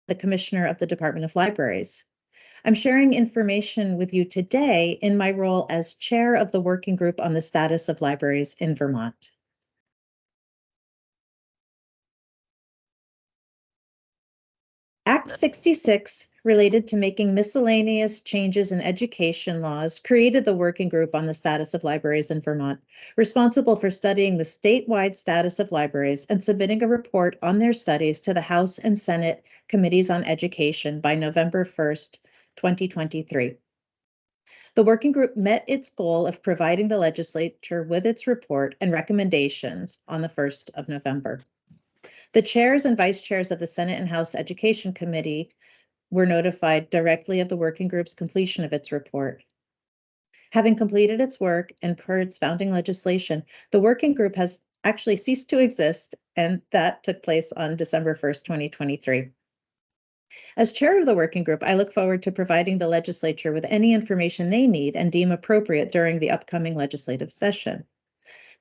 the Commissioner of the Department of Libraries. I'm sharing information with you today in my role as chair of the working group on the status of libraries in Vermont. Act 66, related to making miscellaneous changes in education laws, created the working group on the status of libraries in Vermont, responsible for studying the statewide status of libraries and submitting a report on their studies to the House and Senate Committees on Education by November 1st, 2023. The working group met its goal of providing the legislature with its report and recommendations on the 1st of November. The chairs and vice chairs of the Senate and House Education Committee were notified directly of the working group's completion of its report. Having completed its work and per its founding legislation, the working group has actually ceased to exist, and that took place on December 1st, 2023. As chair of the working group, I look forward to providing the legislature with any information they need and deem appropriate during the upcoming legislative session.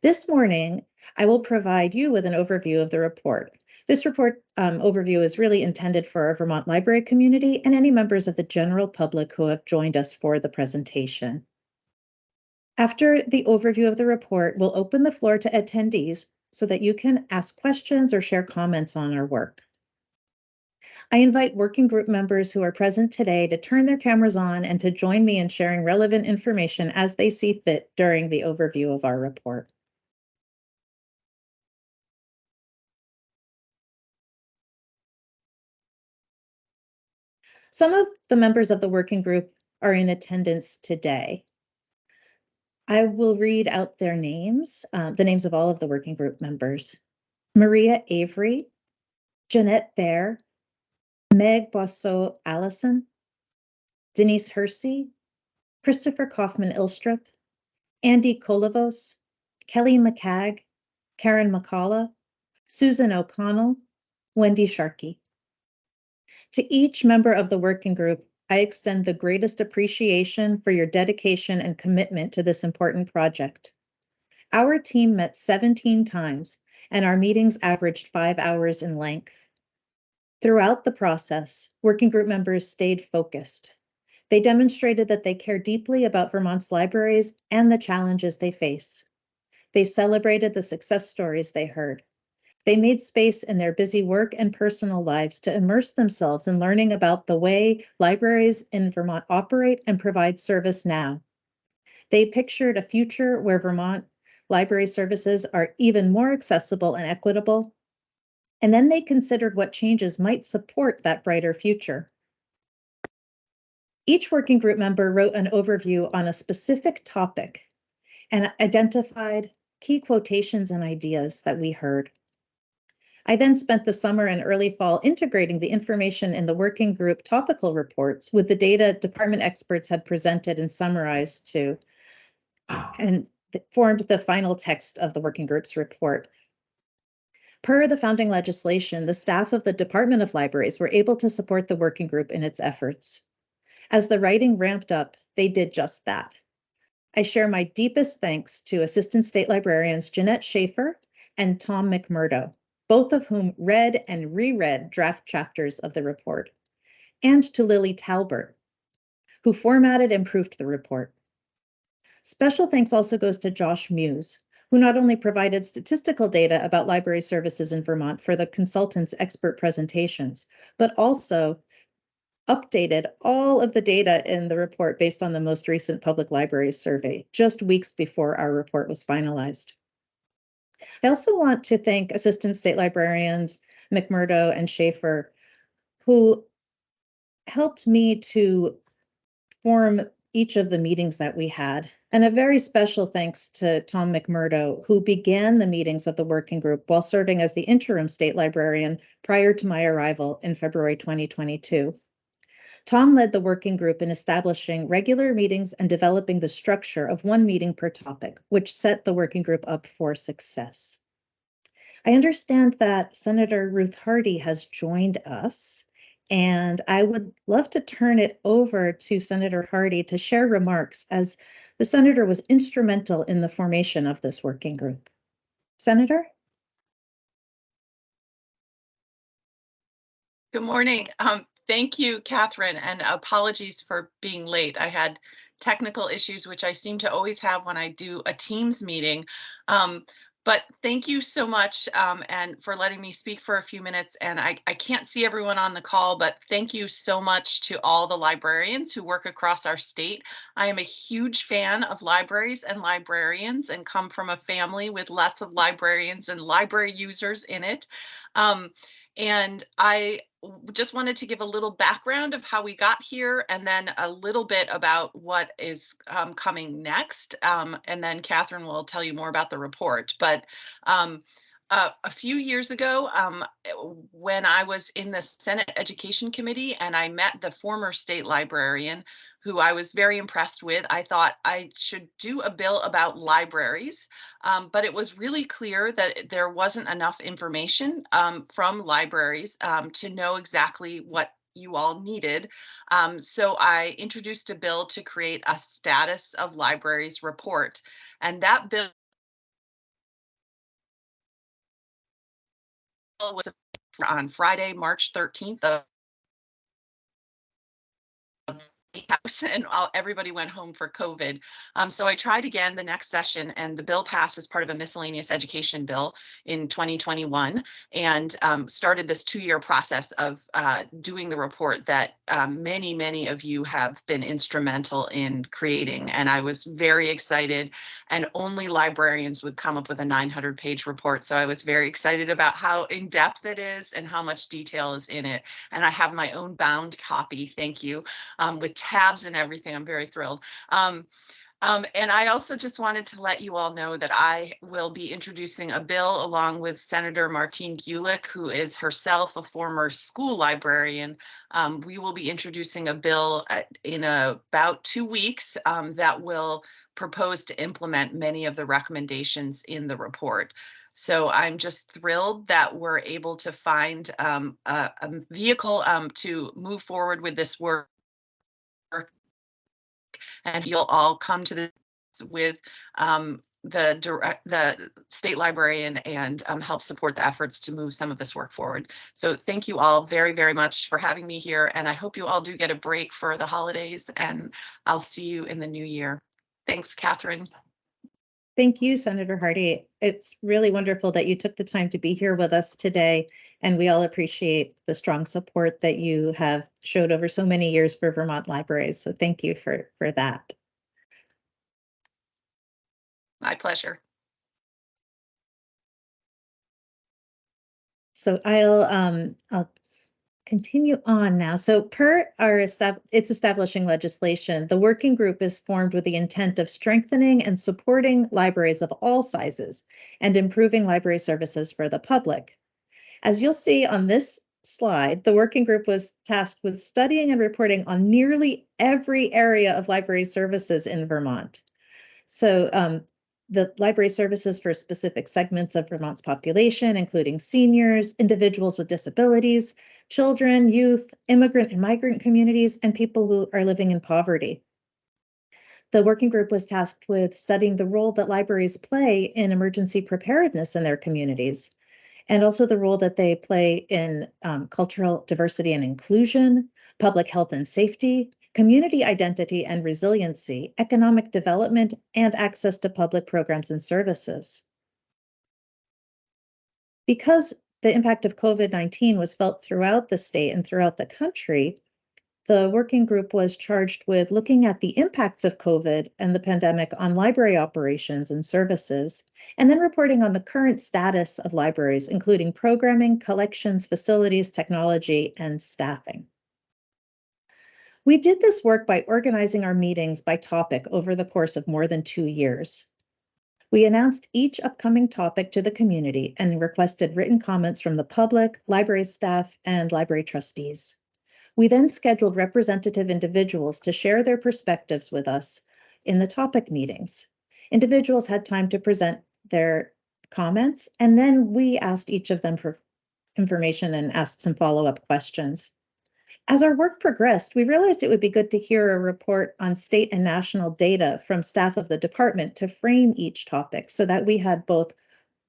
This morning, I will provide you with an overview of the report. This report overview is really intended for our Vermont library community and any members of the general public who have joined us for the presentation. After the overview of the report, we'll open the floor to attendees so that you can ask questions or share comments on our work. I invite working group members who are present today to turn their cameras on and to join me in sharing relevant information as they see fit during the overview of our report. Some of the members of the working group are in attendance today. I will read out their names, the names of all of the working group members. Maria Avery, Jeanette Baer, Meg Boisseau Allison, Denise Hersey, Christopher Kaufman-Ilstrup, Andy Kolovos, Kelly McCagg, Karen McCullough, Susan O'Connell, Wendy Sharkey. To each member of the working group, I extend the greatest appreciation for your dedication and commitment to this important project. Our team met 17 times, and our meetings averaged 5 hours in length. Throughout the process, working group members stayed focused. They demonstrated that they care deeply about Vermont's libraries and the challenges they face. They celebrated the success stories they heard. They made space in their busy work and personal lives to immerse themselves in learning about the way libraries in Vermont operate and provide service now. They pictured a future where Vermont library services are even more accessible and equitable. And then they considered what changes might support that brighter future. Each working group member wrote an overview on a specific topic and identified key quotations and ideas that we heard. I then spent the summer and early fall integrating the information in the working group topical reports with the data department experts had presented and summarized to, and formed the final text of the working group's report. Per the founding legislation, the staff of the Department of Libraries were able to support the working group in its efforts. As the writing ramped up, they did just that. I share my deepest thanks to Assistant State Librarians Jeanette Schaefer and Tom McMurdo, both of whom read and reread draft chapters of the report, and to Lily Talbert, who formatted and proofed the report. Special thanks also goes to Josh Muse, who not only provided statistical data about library services in Vermont for the consultant's expert presentations, but also updated all of the data in the report based on the most recent public library survey, just weeks before our report was finalized. I also want to thank Assistant State Librarians McMurdo and Schaefer, who helped me to form each of the meetings that we had. And a very special thanks to Tom McMurdo, who began the meetings of the working group while serving as the interim state librarian prior to my arrival in February 2022. Tom led the working group in establishing regular meetings and developing the structure of one meeting per topic, which set the working group up for success. I understand that Senator Ruth Hardy has joined us, and I would love to turn it over to Senator Hardy to share remarks, as the senator was instrumental in the formation of this working group. Senator? Good morning. Thank you, Catherine, and apologies for being late. I had technical issues, which I seem to always have when I do a Teams meeting. Um, but thank you so much and for letting me speak for a few minutes. And I can't see everyone on the call, but thank you so much to all the librarians who work across our state. I am a huge fan of libraries and librarians and come from a family with lots of librarians and library users in it. Um, and I just wanted to give a little background of how we got here and then a little bit about what is coming next. And then Catherine will tell you more about the report. But a few years ago, when I was in the Senate Education Committee and I met the former state librarian, who I was very impressed with, I thought I should do a bill about libraries. But it was really clear that there wasn't enough information from libraries to know exactly what you all needed. So I introduced a bill to create a status of libraries report. And that bill was on Friday, March 13th of house and everybody went home for COVID. So I tried again the next session and the bill passed as part of a miscellaneous education bill in 2021 and started this 2-year process of doing the report that many, many of you have been instrumental in creating. And I was very excited and only librarians would come up with a 900-page report. So I was very excited about how in-depth it is and how much detail is in it. And I have my own bound copy, thank you, with tabs and everything. I'm very thrilled. And I also just wanted to let you all know that I will be introducing a bill along with Senator Martine Gulick, who is herself a former school librarian. We will be introducing a bill in about 2 weeks that will propose to implement many of the recommendations in the report. So I'm just thrilled that we're able to find a vehicle to move forward with this work, and you'll all come to this with the state librarian and help support the efforts to move some of this work forward. So thank you all very, very much for having me here. And I hope you all do get a break for the holidays and I'll see you in the new year. Thanks, Catherine. Thank you, Senator Hardy. It's really wonderful that you took the time to be here with us today, and we all appreciate the strong support that you have showed over so many years for Vermont libraries. So thank you for that. My pleasure. So I'll continue on now. So per its establishing legislation, the working group is formed with the intent of strengthening and supporting libraries of all sizes and improving library services for the public. As you'll see on this slide, the working group was tasked with studying and reporting on nearly every area of library services in Vermont. So the library services for specific segments of Vermont's population, including seniors, individuals with disabilities, children, youth, immigrant and migrant communities, and people who are living in poverty. The working group was tasked with studying the role that libraries play in emergency preparedness in their communities, and also the role that they play in cultural diversity and inclusion, public health and safety, community identity and resiliency, economic development, and access to public programs and services. Because the impact of COVID-19 was felt throughout the state and throughout the country, the working group was charged with looking at the impacts of COVID and the pandemic on library operations and services, and then reporting on the current status of libraries, including programming, collections, facilities, technology, and staffing. We did this work by organizing our meetings by topic over the course of more than 2 years. We announced each upcoming topic to the community and requested written comments from the public, library staff, and library trustees. We then scheduled representative individuals to share their perspectives with us in the topic meetings. Individuals had time to present their comments, and then we asked each of them for information and asked some follow-up questions. As our work progressed, we realized it would be good to hear a report on state and national data from staff of the department to frame each topic so that we had both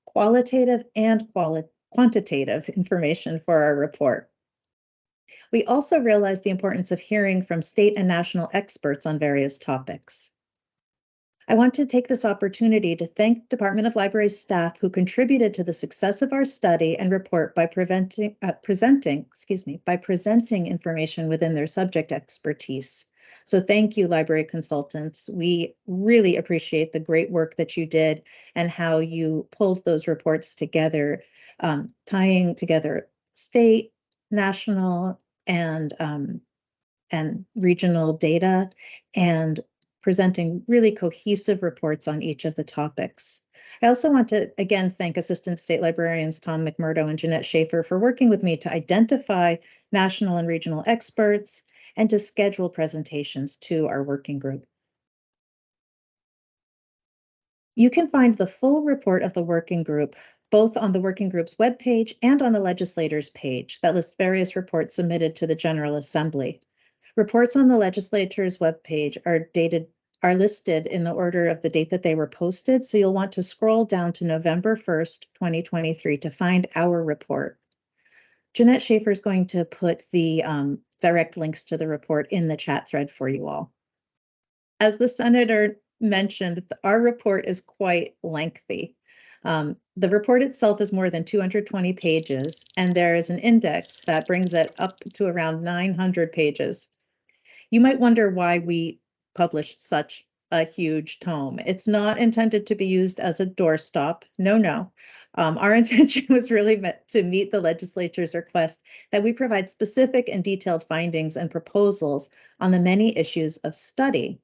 qualitative and quantitative information for our report. We also realized the importance of hearing from state and national experts on various topics. I want to take this opportunity to thank Department of Library staff who contributed to the success of our study and report by presenting information within their subject expertise. So thank you, library consultants. We really appreciate the great work that you did and how you pulled those reports together, tying together state, national, and regional data, and presenting really cohesive reports on each of the topics. I also want to again thank Assistant State Librarians Tom McMurdo and Jeanette Schaefer for working with me to identify national and regional experts and to schedule presentations to our working group. You can find the full report of the working group both on the working group's webpage and on the legislators page that lists various reports submitted to the General Assembly. Reports on the legislature's webpage are listed in the order of the date that they were posted. So you'll want to scroll down to November 1st, 2023 to find our report. Jeanette Schaefer is going to put the direct links to the report in the chat thread for you all. As the Senator mentioned, our report is quite lengthy. The report itself is more than 220 pages, and there is an index that brings it up to around 900 pages. You might wonder why we published such a huge tome. It's not intended to be used as a doorstop. No. Our intention was really meant to meet the legislature's request that we provide specific and detailed findings and proposals on the many issues of study.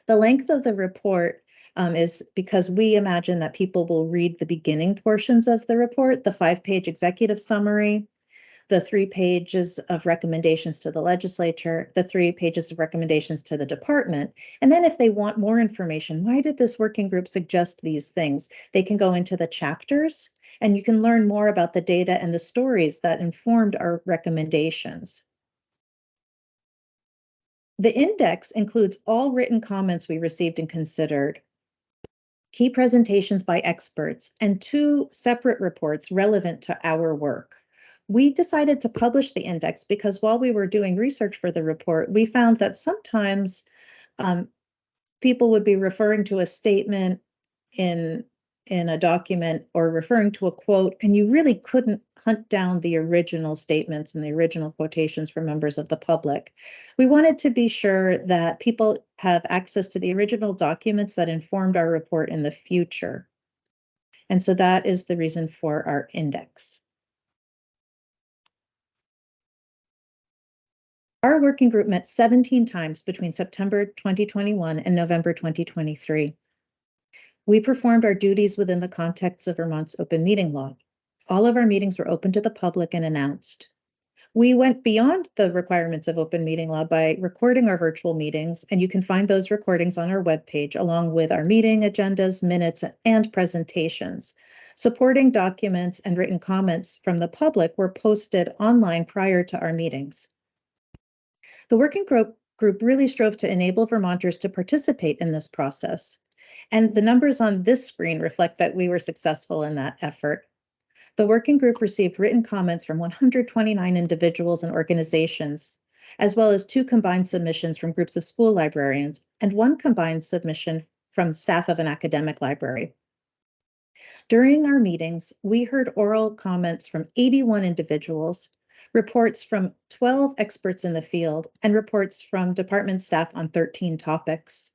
The length of the report is because we imagine that people will read the beginning portions of the report, the 5-page executive summary, the 3 pages of recommendations to the legislature, the 3 pages of recommendations to the department. And then if they want more information, why did this working group suggest these things? They can go into the chapters and you can learn more about the data and the stories that informed our recommendations. The index includes all written comments we received and considered, key presentations by experts, and 2 separate reports relevant to our work. We decided to publish the index because while we were doing research for the report, we found that sometimes people would be referring to a statement in a document or referring to a quote, and you really couldn't hunt down the original statements and the original quotations from members of the public. We wanted to be sure that people have access to the original documents that informed our report in the future. And so that is the reason for our index. Our working group met 17 times between September 2021 and November 2023. We performed our duties within the context of Vermont's open meeting law. All of our meetings were open to the public and announced. We went beyond the requirements of open meeting law by recording our virtual meetings, and you can find those recordings on our webpage along with our meeting agendas, minutes, and presentations. Supporting documents and written comments from the public were posted online prior to our meetings. The working group really strove to enable Vermonters to participate in this process. And the numbers on this screen reflect that we were successful in that effort. The working group received written comments from 129 individuals and organizations, as well as 2 combined submissions from groups of school librarians and 1 combined submission from staff of an academic library. During our meetings, we heard oral comments from 81 individuals, reports from 12 experts in the field, and reports from department staff on 13 topics.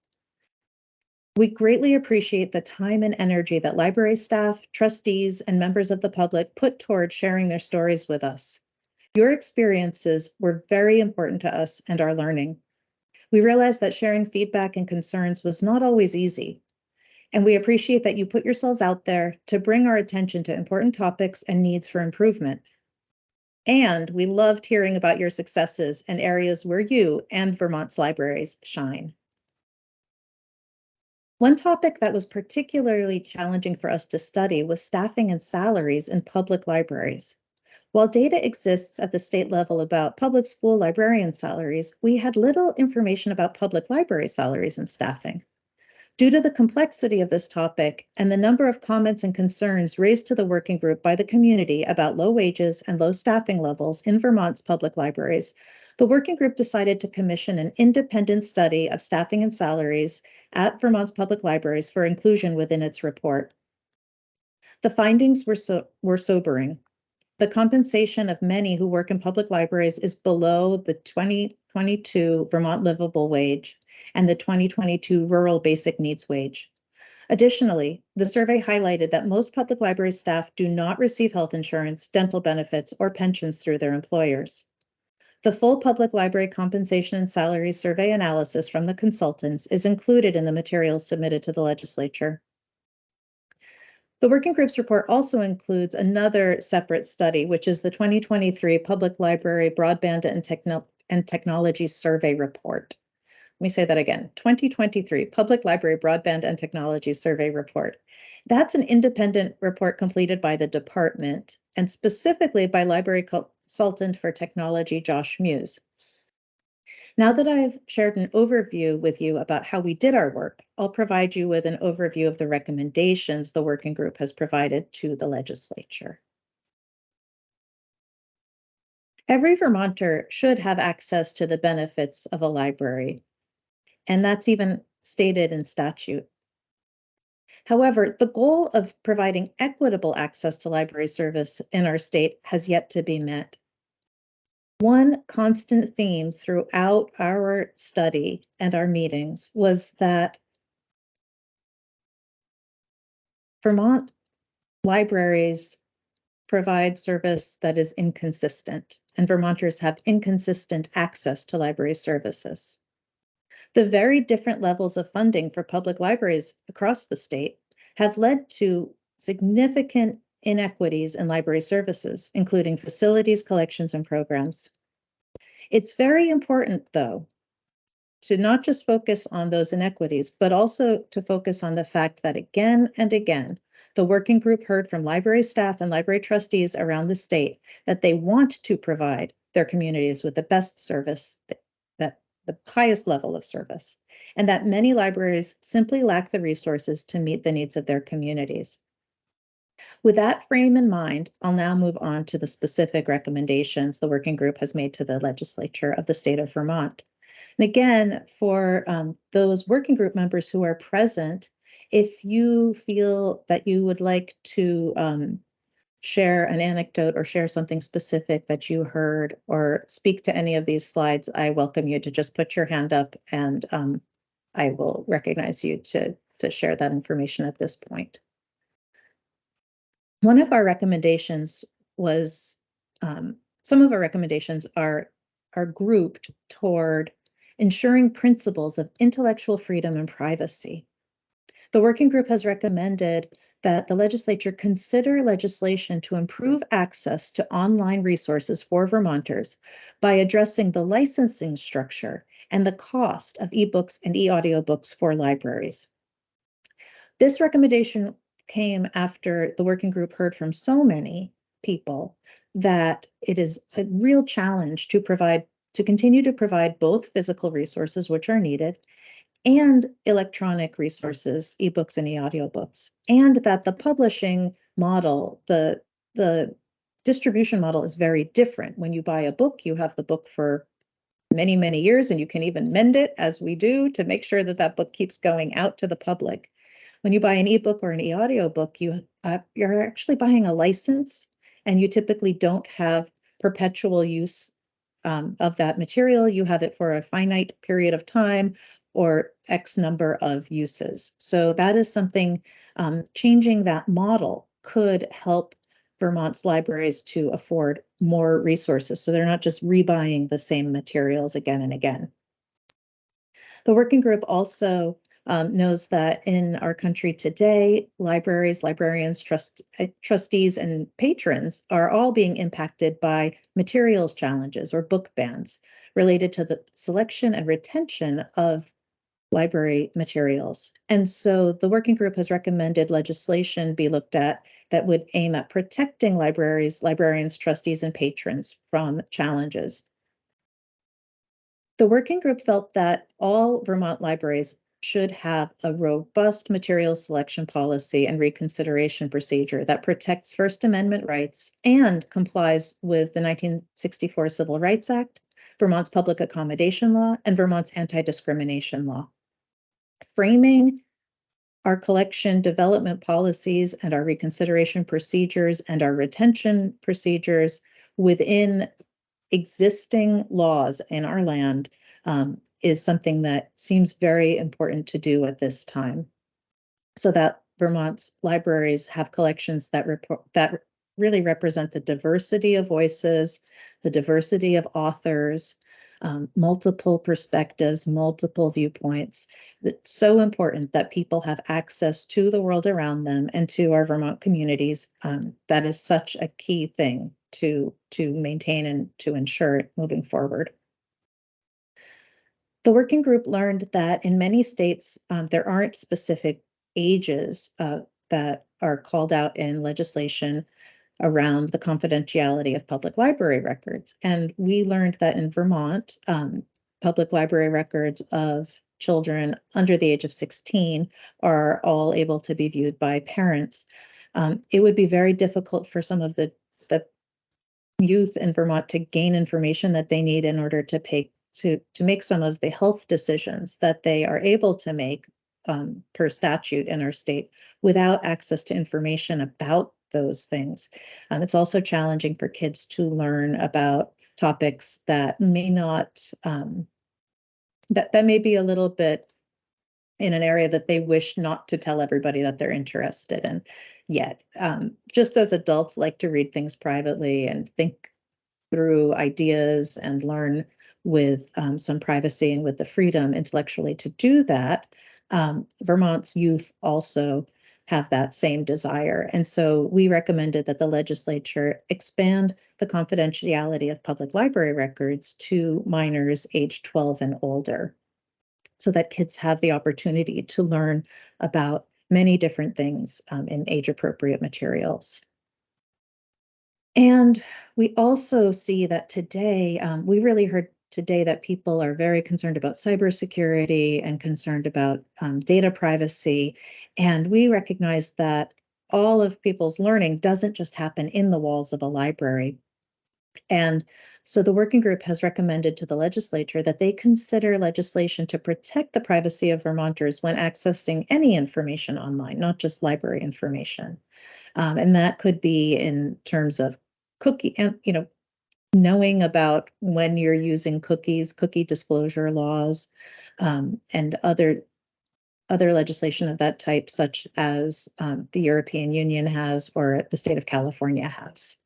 We greatly appreciate the time and energy that library staff, trustees, and members of the public put toward sharing their stories with us. Your experiences were very important to us and our learning. We realized that sharing feedback and concerns was not always easy, and we appreciate that you put yourselves out there to bring our attention to important topics and needs for improvement. And we loved hearing about your successes and areas where you and Vermont's libraries shine. One topic that was particularly challenging for us to study was staffing and salaries in public libraries. While data exists at the state level about public school librarian salaries, we had little information about public library salaries and staffing. Due to the complexity of this topic and the number of comments and concerns raised to the working group by the community about low wages and low staffing levels in Vermont's public libraries, the working group decided to commission an independent study of staffing and salaries at Vermont's public libraries for inclusion within its report. The findings were sobering. The compensation of many who work in public libraries is below the 2022 Vermont livable wage and the 2022 rural basic needs wage. Additionally, the survey highlighted that most public library staff do not receive health insurance, dental benefits, or pensions through their employers. The full public library compensation and salary survey analysis from the consultants is included in the materials submitted to the legislature. The working group's report also includes another separate study, which is the 2023 Public Library Broadband and Technology Survey Report. Let me say that again, 2023 Public Library Broadband and Technology Survey Report. That's an independent report completed by the department and specifically by library consultant for technology, Josh Muse. Now that I've shared an overview with you about how we did our work, I'll provide you with an overview of the recommendations the working group has provided to the legislature. Every Vermonter should have access to the benefits of a library, and that's even stated in statute. However, the goal of providing equitable access to library service in our state has yet to be met. One constant theme throughout our study and our meetings was that Vermont libraries provide service that is inconsistent, and Vermonters have inconsistent access to library services. The very different levels of funding for public libraries across the state have led to significant inequities in library services, including facilities, collections, and programs. It's very important, though, to not just focus on those inequities, but also to focus on the fact that again and again, the working group heard from library staff and library trustees around the state that they want to provide their communities with the best service, that the highest level of service, and that many libraries simply lack the resources to meet the needs of their communities. With that frame in mind, I'll now move on to the specific recommendations the working group has made to the legislature of the state of Vermont. And again, for those working group members who are present, if you feel that you would like to share an anecdote or share something specific that you heard or speak to any of these slides, I welcome you to just put your hand up and I will recognize you to share that information at this point. One of our recommendations was, some of our recommendations are grouped toward ensuring principles of intellectual freedom and privacy. The working group has recommended that the legislature consider legislation to improve access to online resources for Vermonters by addressing the licensing structure and the cost of ebooks and e-audiobooks for libraries. This recommendation came after the working group heard from so many people that it is a real challenge to continue to provide both physical resources, which are needed, and electronic resources, ebooks and e-audiobooks, and that the publishing model, the distribution model is very different. When you buy a book, you have the book for many, many years, and you can even mend it, as we do, to make sure that that book keeps going out to the public. When you buy an ebook or an e-audiobook, you're actually buying a license, and you typically don't have perpetual use of that material. You have it for a finite period of time or X number of uses. So that is something, changing that model could help Vermont's libraries to afford more resources, so they're not just rebuying the same materials again and again. The working group also knows that in our country today, libraries, librarians, trustees, and patrons are all being impacted by materials challenges or book bans related to the selection and retention of library materials. And so the working group has recommended legislation be looked at that would aim at protecting libraries, librarians, trustees, and patrons from challenges. The working group felt that all Vermont libraries should have a robust material selection policy and reconsideration procedure that protects First Amendment rights and complies with the 1964 Civil Rights Act, Vermont's Public Accommodation Law, and Vermont's Anti-Discrimination Law. Framing our collection development policies and our reconsideration procedures and our retention procedures within existing laws in our land is something that seems very important to do at this time, so that Vermont's libraries have collections that really represent the diversity of voices, the diversity of authors, multiple perspectives, multiple viewpoints. It's so important that people have access to the world around them and to our Vermont communities. That is such a key thing to maintain and to ensure moving forward. The working group learned that in many states, there aren't specific ages that are called out in legislation around the confidentiality of public library records. And we learned that in Vermont, public library records of children under the age of 16 are all able to be viewed by parents. It would be very difficult for some of the youth in Vermont to gain information that they need in order to make some of the health decisions that they are able to make per statute in our state without access to information about those things. It's also challenging for kids to learn about topics that may not, that may be a little bit in an area that they wish not to tell everybody that they're interested in yet. Just as adults like to read things privately and think through ideas and learn with some privacy and with the freedom intellectually to do that, Vermont's youth also have that same desire. And so we recommended that the legislature expand the confidentiality of public library records to minors aged 12 and older, so that kids have the opportunity to learn about many different things in age-appropriate materials. And we also see that today, we really heard today that people are very concerned about cybersecurity and concerned about data privacy. And we recognize that all of people's learning doesn't just happen in the walls of a library. And so the working group has recommended to the legislature that they consider legislation to protect the privacy of Vermonters when accessing any information online, not just library information. And that could be in terms of cookie, and knowing about when you're using cookies, cookie disclosure laws, and other legislation of that type, such as the European Union has or the state of California has.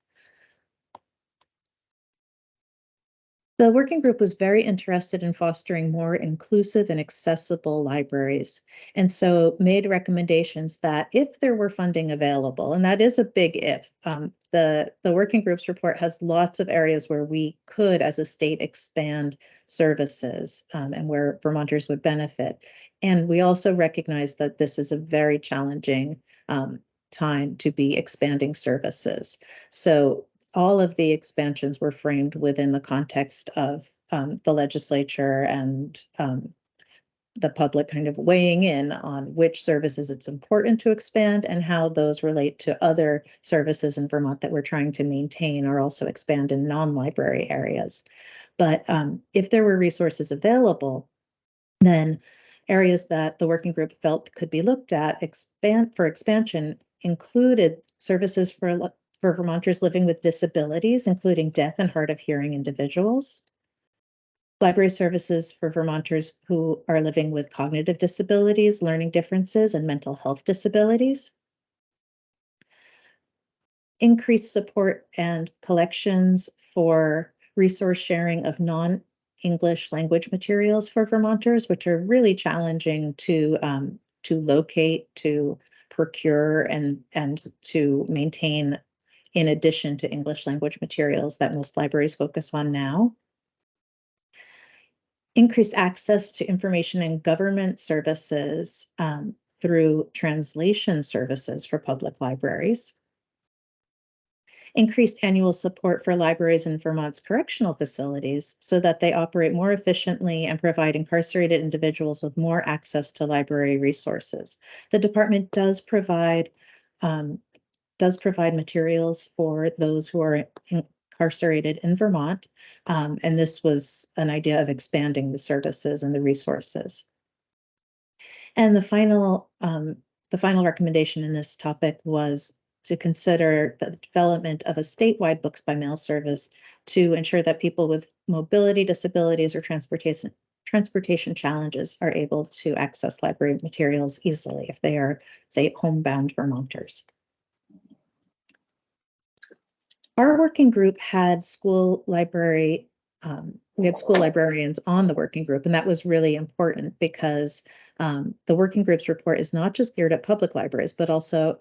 The working group was very interested in fostering more inclusive and accessible libraries, and so made recommendations that if there were funding available, and that is a big if, the working group's report has lots of areas where we could, as a state, expand services and where Vermonters would benefit. And we also recognize that this is a very challenging time to be expanding services. So all of the expansions were framed within the context of the legislature and the public kind of weighing in on which services it's important to expand and how those relate to other services in Vermont that we're trying to maintain or also expand in non-library areas. But if there were resources available, then areas that the working group felt could be looked at for expansion included services for Vermonters living with disabilities, including deaf and hard of hearing individuals, library services for Vermonters who are living with cognitive disabilities, learning differences, and mental health disabilities, increased support and collections for resource sharing of non-English language materials for Vermonters, which are really challenging to locate, to procure, and to maintain, in addition to English language materials that most libraries focus on now. Increased access to information and government services through translation services for public libraries. increased annual support for libraries in Vermont's correctional facilities so that they operate more efficiently and provide incarcerated individuals with more access to library resources. The department does provide materials for those who are incarcerated in Vermont, and this was an idea of expanding the services and the resources. And the final recommendation in this topic was to consider the development of a statewide books by mail service to ensure that people with mobility disabilities or transportation challenges are able to access library materials easily if they are, say, homebound Vermonters. Our working group had we had school librarians on the working group, and that was really important because the working group's report is not just geared at public libraries, but also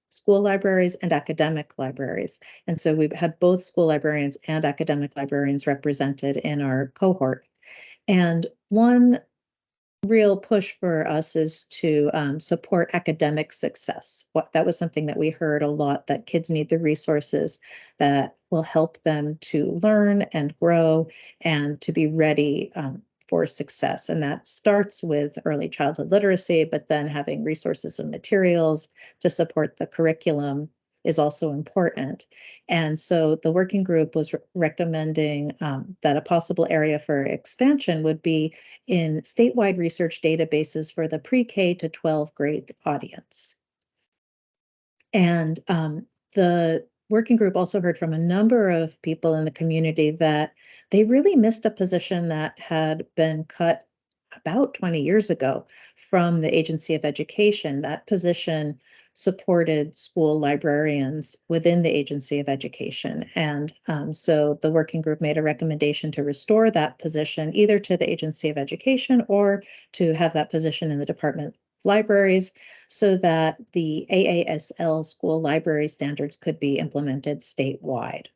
school libraries and academic libraries. And so we've had both school librarians and academic librarians represented in our cohort. And one real push for us is to support academic success. That was something that we heard a lot, that kids need the resources that will help them to learn and grow and to be ready for success. And that starts with early childhood literacy, but then having resources and materials to support the curriculum is also important. And so the working group was recommending that a possible area for expansion would be in statewide research databases for the pre-K to 12 grade audience. And the working group also heard from a number of people in the community that they really missed a position that had been cut about 20 years ago from the Agency of Education. That position supported school librarians within the Agency of Education. And so the working group made a recommendation to restore that position either to the Agency of Education or to have that position in the Department of Libraries so that the AASL school library standards could be implemented statewide.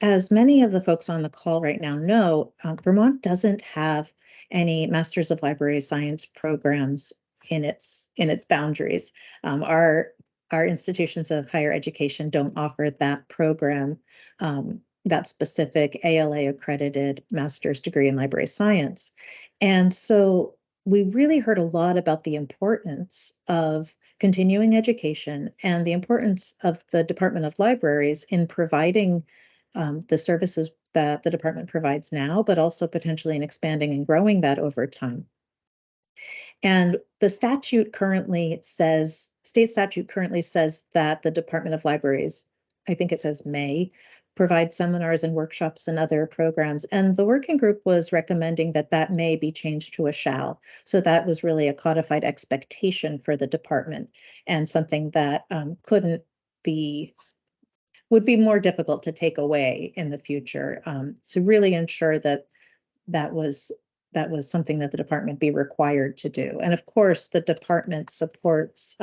As many of the folks on the call right now know, Vermont doesn't have any Masters of Library Science programs in its boundaries. Our institutions of higher education don't offer that program, that specific ALA accredited master's degree in library science. And so we really heard a lot about the importance of continuing education and the importance of the Department of Libraries in providing the services that the department provides now, but also potentially in expanding and growing that over time. And the state statute currently says that the Department of Libraries, I think it says may, provide seminars and workshops and other programs. And the working group was recommending that that may be changed to a shall. So that was really a codified expectation for the department and something that would be more difficult to take away in the future, to really ensure that that was something that the department be required to do. And of course, the department supports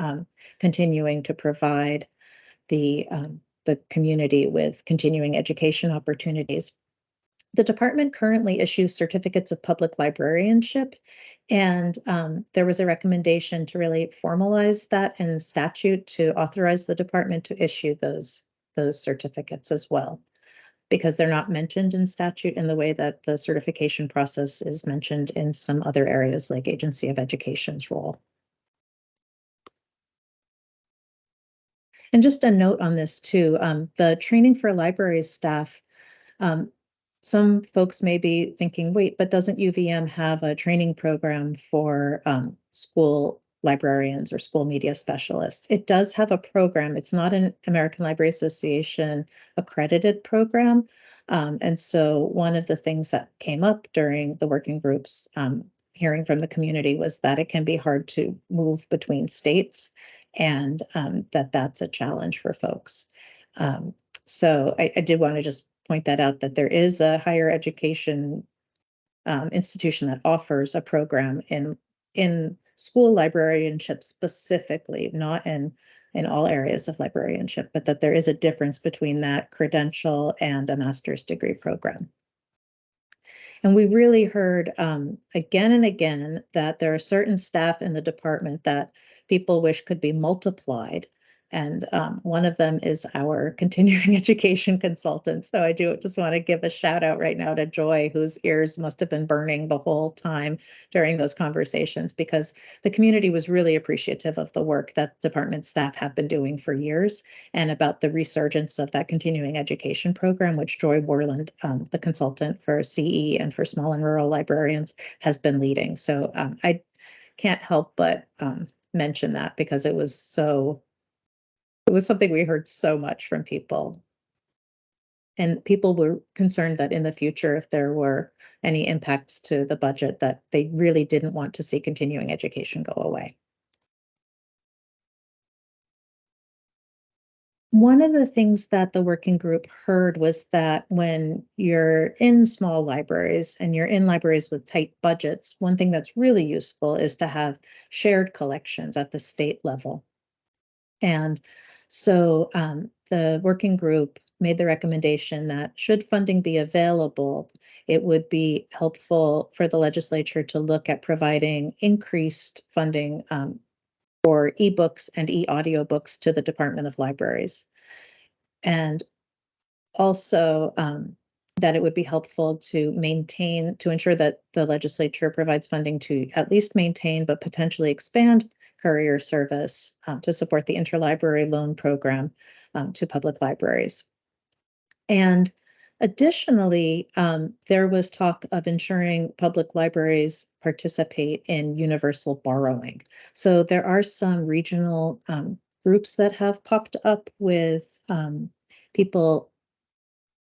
continuing to provide the community with continuing education opportunities. The department currently issues certificates of public librarianship, and there was a recommendation to really formalize that in statute to authorize the department to issue those certificates as well, because they're not mentioned in statute in the way that the certification process is mentioned in some other areas like Agency of Education's role. And just a note on this too, the training for library staff, some folks may be thinking, wait, but doesn't UVM have a training program for school librarians or school media specialists? It does have a program. It's not an American Library Association accredited program. And so one of the things that came up during the working groups hearing from the community was that it can be hard to move between states, and that's a challenge for folks. So I did want to just point that out, that there is a higher education institution that offers a program in school librarianship specifically, not in all areas of librarianship, but that there is a difference between that credential and a master's degree program. And we really heard again and again that there are certain staff in the department that, people wish could be multiplied. And one of them is our continuing education consultant. So I do just want to give a shout out right now to Joy, whose ears must have been burning the whole time during those conversations, because the community was really appreciative of the work that department staff have been doing for years and about the resurgence of that continuing education program, which Joy Borland, the consultant for CE and for small and rural librarians, has been leading. So I can't help but mention that because it was something we heard so much from people. And people were concerned that in the future, if there were any impacts to the budget, that they really didn't want to see continuing education go away. One of the things that the working group heard was that when you're in small libraries and you're in libraries with tight budgets, one thing that's really useful is to have shared collections at the state level. And so the working group made the recommendation that should funding be available, it would be helpful for the legislature to look at providing increased funding for ebooks and e-audiobooks to the Department of Libraries. And also that it would be helpful to ensure that the legislature provides funding to at least maintain, but potentially expand courier service to support the interlibrary loan program to public libraries. And additionally, there was talk of ensuring public libraries participate in universal borrowing. So there are some regional groups that have popped up with people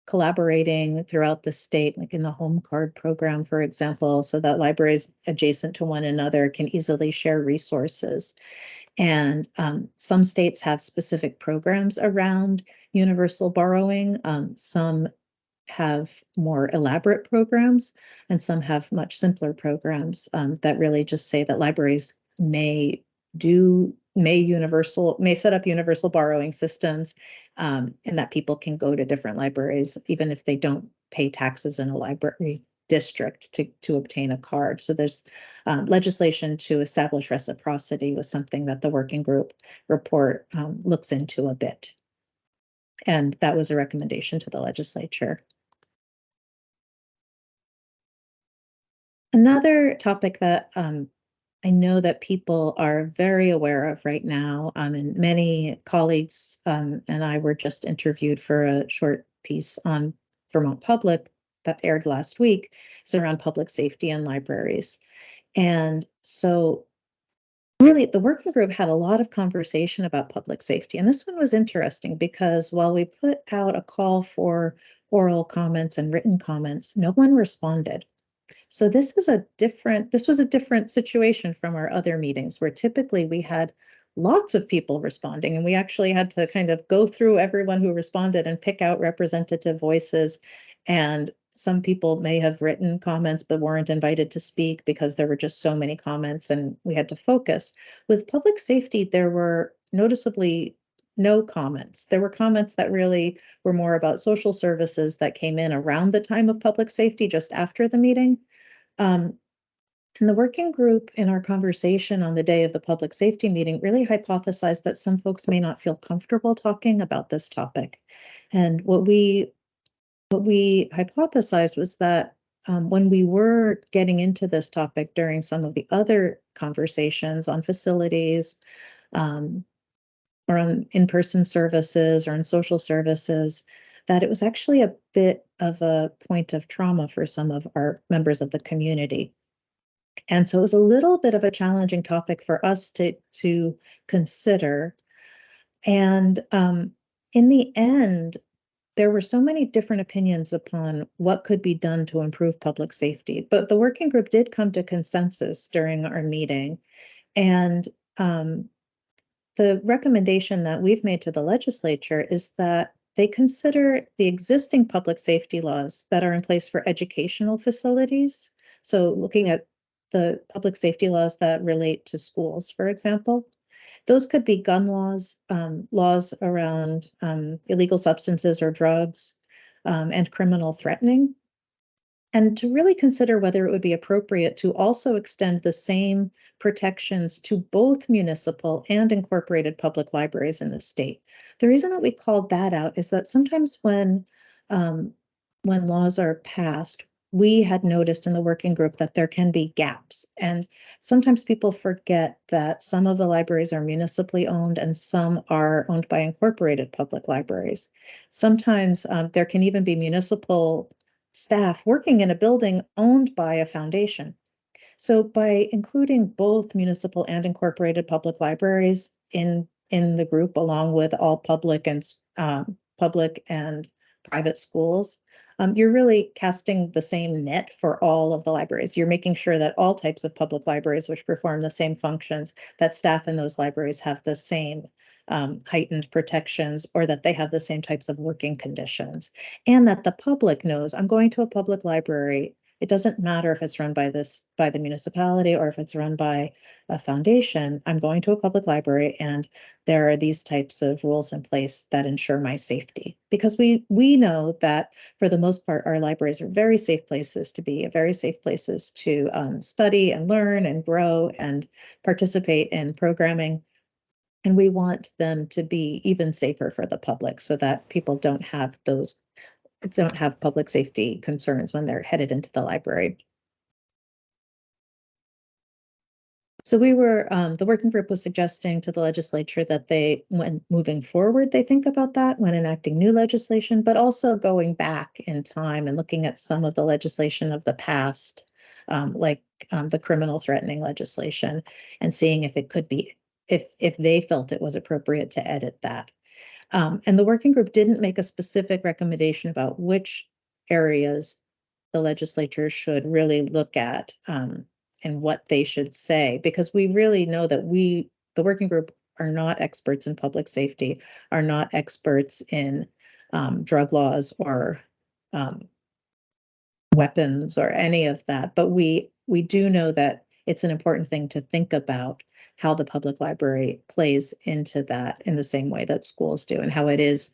collaborating throughout the state, like in the home card program, for example, so that libraries adjacent to one another can easily share resources. And some states have specific programs around universal borrowing. Some have more elaborate programs, and some have much simpler programs that really just say that libraries may set up universal borrowing systems, and that people can go to different libraries even if they don't pay taxes in a library district to obtain a card. So there's legislation to establish reciprocity was something that the working group report looks into a bit. And that was a recommendation to the legislature. Another topic that I know that people are very aware of right now, and many colleagues and I were just interviewed for a short piece on Vermont Public that aired last week, is around public safety and libraries. And so really, the working group had a lot of conversation about public safety. And this one was interesting because while we put out a call for oral comments and written comments, no one responded. So this was a different situation from our other meetings where typically we had lots of people responding, and we actually had to kind of go through everyone who responded and pick out representative voices. And some people may have written comments but weren't invited to speak because there were just so many comments and we had to focus. With public safety, there were noticeably no comments. There were comments that really were more about social services that came in around the time of public safety, just after the meeting. And the working group in our conversation on the day of the public safety meeting really hypothesized that some folks may not feel comfortable talking about this topic. And what we hypothesized was that when we were getting into this topic during some of the other conversations on facilities, or on in-person services or on social services, that it was actually a bit of a point of trauma for some of our members of the community. And so it was a little bit of a challenging topic for us to consider. And in the end, there were so many different opinions upon what could be done to improve public safety. But the working group did come to consensus during our meeting. And the recommendation that we've made to the legislature is that they consider the existing public safety laws that are in place for educational facilities. So looking at the public safety laws that relate to schools, for example, those could be gun laws, laws around illegal substances or drugs, and criminal threatening. and to really consider whether it would be appropriate to also extend the same protections to both municipal and incorporated public libraries in the state. The reason that we called that out is that sometimes when laws are passed, we had noticed in the working group that there can be gaps. And sometimes people forget that some of the libraries are municipally owned and some are owned by incorporated public libraries. Sometimes there can even be municipal staff working in a building owned by a foundation. So by including both municipal and incorporated public libraries in the group, along with all public and private schools, you're really casting the same net for all of the libraries. You're making sure that all types of public libraries, which perform the same functions, that staff in those libraries have the same heightened protections, or that they have the same types of working conditions, and that the public knows I'm going to a public library. It doesn't matter if it's run by the municipality or if it's run by a foundation. I'm going to a public library, and there are these types of rules in place that ensure my safety. Because we know that for the most part, our libraries are very safe places to be, very safe places to study and learn and grow and participate in programming. And we want them to be even safer for the public so that people don't have public safety concerns when they're headed into the library. So the working group was suggesting to the legislature that when moving forward, they think about that when enacting new legislation, but also going back in time and looking at some of the legislation of the past, like the criminal threatening legislation, and seeing if it could be, if they felt it was appropriate to edit that. And the working group didn't make a specific recommendation about which areas the legislature should really look at, and what they should say, because we really know that the working group, are not experts in public safety, are not experts in drug laws or weapons or any of that. But we do know that it's an important thing to think about how the public library plays into that in the same way that schools do, and how it is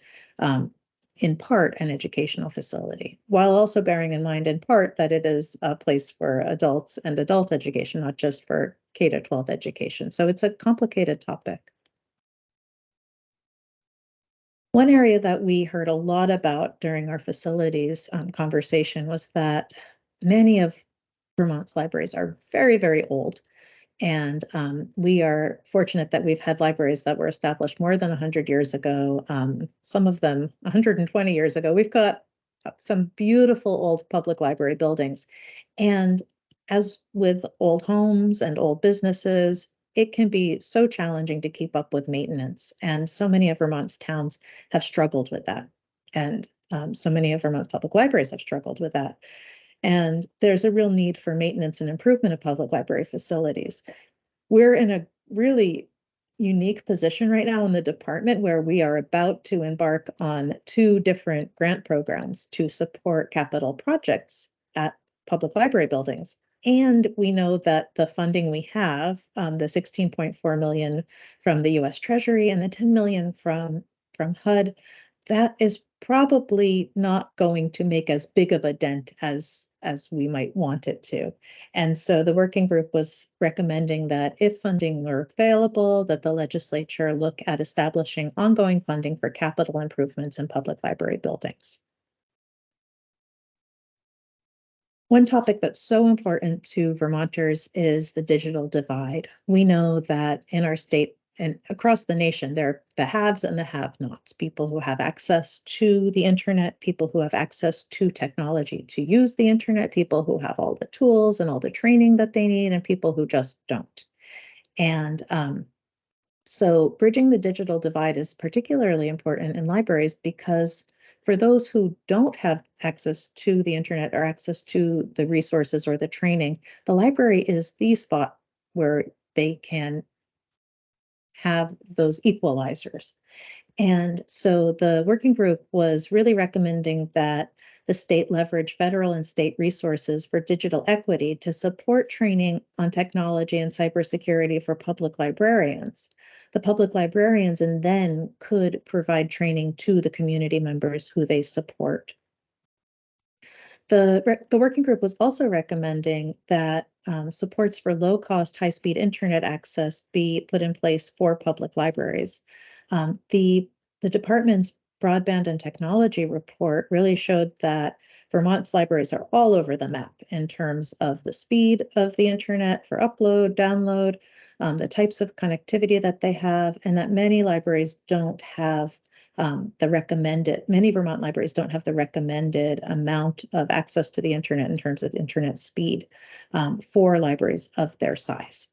in part an educational facility, while also bearing in mind in part that it is a place for adults and adult education, not just for K-12 education. So it's a complicated topic. One area that we heard a lot about during our facilities conversation was that many of Vermont's libraries are very, very old. And we are fortunate that we've had libraries that were established more than 100 years ago, some of them 120 years ago. We've got some beautiful old public library buildings. And as with old homes and old businesses, it can be so challenging to keep up with maintenance. And so many of Vermont's towns have struggled with that. And so many of Vermont's public libraries have struggled with that. And there's a real need for maintenance and improvement of public library facilities. We're in a really unique position right now in the department where we are about to embark on 2 different grant programs to support capital projects at public library buildings. And we know that the funding we have, the 16.4 million from the US Treasury and the 10 million from HUD, that is probably not going to make as big of a dent as we might want it to. And so the working group was recommending that if funding were available, that the legislature look at establishing ongoing funding for capital improvements in public library buildings. One topic that's so important to Vermonters is the digital divide. We know that in our state and across the nation, there are the haves and the have-nots, people who have access to the internet, people who have access to technology to use the internet, people who have all the tools and all the training that they need, and people who just don't. And so bridging the digital divide is particularly important in libraries because for those who don't have access to the internet or access to the resources or the training, the library is the spot where they can have those equalizers. And so the working group was really recommending that the state leverage federal and state resources for digital equity to support training on technology and cybersecurity for public librarians. The public librarians and then could provide training to the community members who they support. The working group was also recommending that supports for low-cost, high-speed internet access be put in place for public libraries. The department's broadband and technology report really showed that Vermont's libraries are all over the map in terms of the speed of the internet for upload, download, the types of connectivity that they have, and that many libraries don't have many Vermont libraries don't have the recommended amount of access to the internet in terms of internet speed for libraries of their size.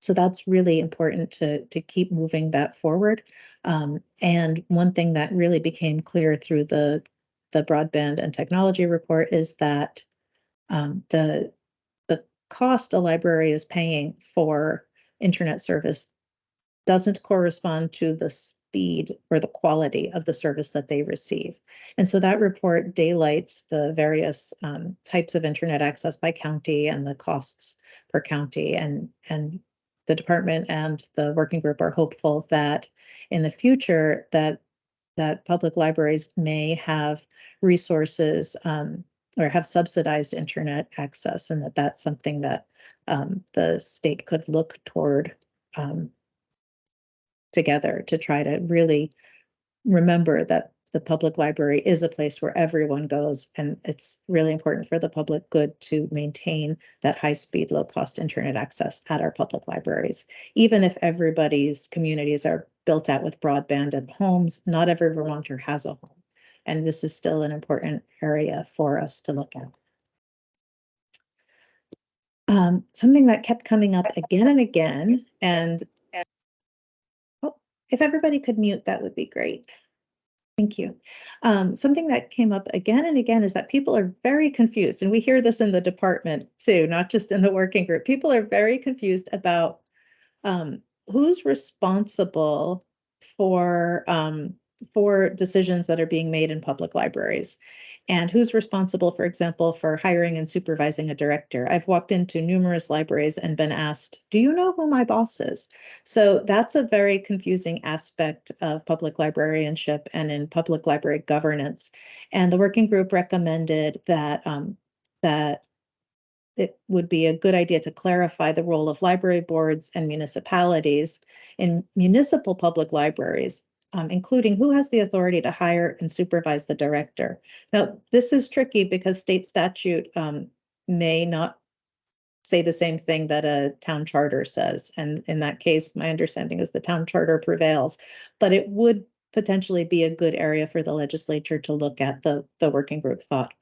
So that's really important to keep moving that forward. And one thing that really became clear through the broadband and technology report is that the cost a library is paying for internet service doesn't correspond to the speed or the quality of the service that they receive. And so that report daylights the various types of internet access by county and the costs per county. And the department and the working group are hopeful that in the future that public libraries may have resources or have subsidized internet access, and that's something that the state could look toward together to try to really remember that the public library is a place where everyone goes, and it's really important for the public good to maintain that high-speed, low-cost internet access at our public libraries. Even if everybody's communities are built out with broadband and homes, not every Vermonter has a home, and this is still an important area for us to look at. Something that kept coming up again and again, and if everybody could mute, that would be great. Thank you. Something that came up again and again is that people are very confused, and we hear this in the department too, not just in the working group. People are very confused about who's responsible for decisions that are being made in public libraries, and who's responsible, for example, for hiring and supervising a director. I've walked into numerous libraries and been asked, do you know who my boss is? So that's a very confusing aspect of public librarianship and in public library governance. And the working group recommended that that it would be a good idea to clarify the role of library boards and municipalities in municipal public libraries, including who has the authority to hire and supervise the director. Now, this is tricky because state statute may not say the same thing that a town charter says. And in that case, my understanding is the town charter prevails, but it would potentially be a good area for the legislature to look at, the working group thought.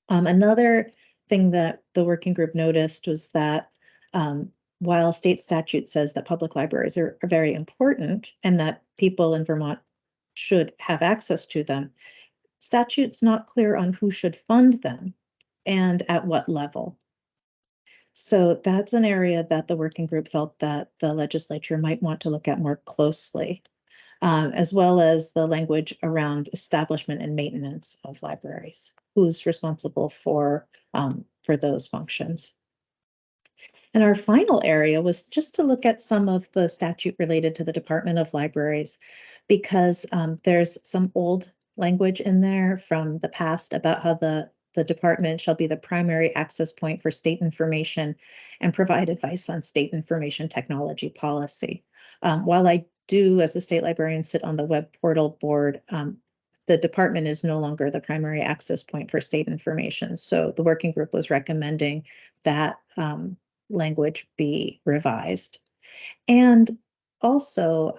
Another thing that the working group noticed was that while state statute says that public libraries are very important and that people in Vermont should have access to them, statute's not clear on who should fund them and at what level. So that's an area that the working group felt that the legislature might want to look at more closely, as well as the language around establishment and maintenance of libraries. Who's responsible for those functions? And our final area was just to look at some of the statute related to the Department of Libraries, because there's some old language in there from the past about how the department shall be the primary access point for state information and provide advice on state information technology policy. While I do, as a state librarian, sit on the web portal board, the department is no longer the primary access point for state information. So the working group was recommending that language be revised. And also,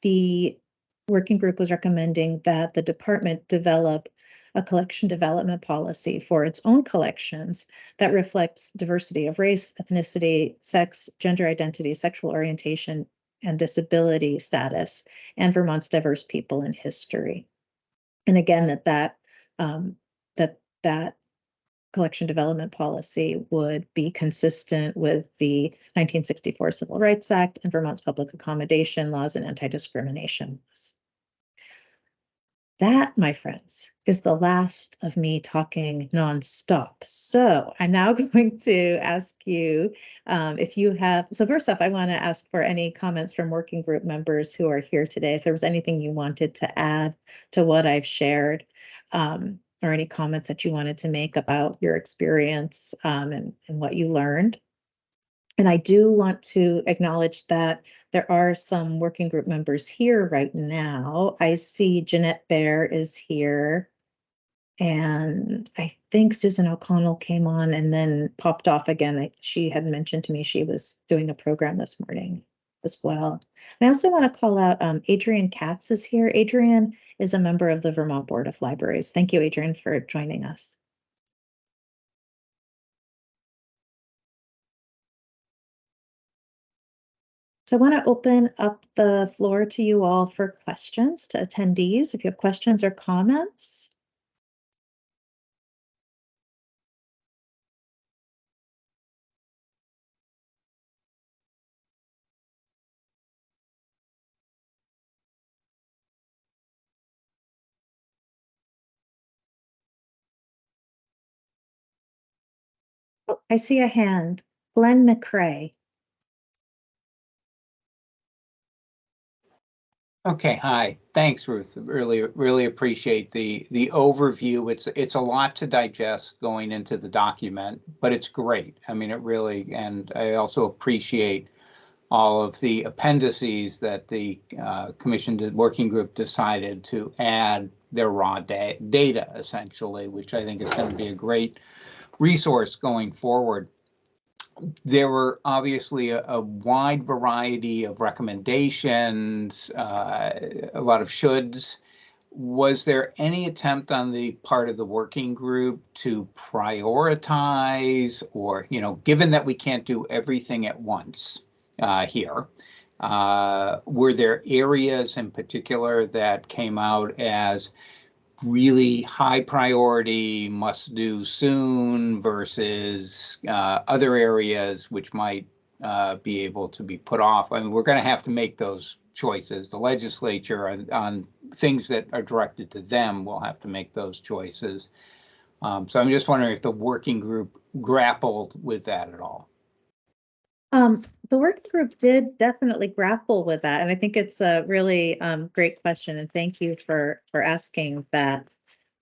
the working group was recommending that the department develop a collection development policy for its own collections that reflects diversity of race, ethnicity, sex, gender identity, sexual orientation, and disability status, and Vermont's diverse people in history. And again, that collection development policy would be consistent with the 1964 Civil Rights Act and Vermont's public accommodation laws and anti-discrimination laws. That, my friends, is the last of me talking nonstop. So I'm now going to ask you if you have, so first off, I want to ask for any comments from working group members who are here today, if there was anything you wanted to add to what I've shared. or any comments that you wanted to make about your experience and what you learned. And I do want to acknowledge that there are some working group members here right now. I see Jeanette Bear is here. And I think Susan O'Connell came on and then popped off again. She had mentioned to me she was doing a program this morning as well. And I also want to call out Adrienne Katz is here. Adrienne is a member of the Vermont Board of Libraries. Thank you, Adrienne, for joining us. So I want to open up the floor to you all for questions, to attendees. If you have questions or comments. Oh, I see a hand. Glenn McCrae. Okay, hi. Thanks, Ruth. Really appreciate the overview. It's a lot to digest going into the document, but it's great. I mean, it really, and I also appreciate all of the appendices that the working group decided to add their raw data, essentially, which I think is going to be a great resource going forward. There were obviously a wide variety of recommendations, a lot of shoulds. Was there any attempt on the part of the working group to prioritize, or, given that we can't do everything at once here, were there areas in particular that came out as really high priority, must do soon versus other areas which might be able to be put off? I mean, we're going to have to make those choices. The legislature on things that are directed to them will have to make those choices. So I'm just wondering if the working group grappled with that at all. The working group did definitely grapple with that, and I think it's a really great question, and thank you for asking that.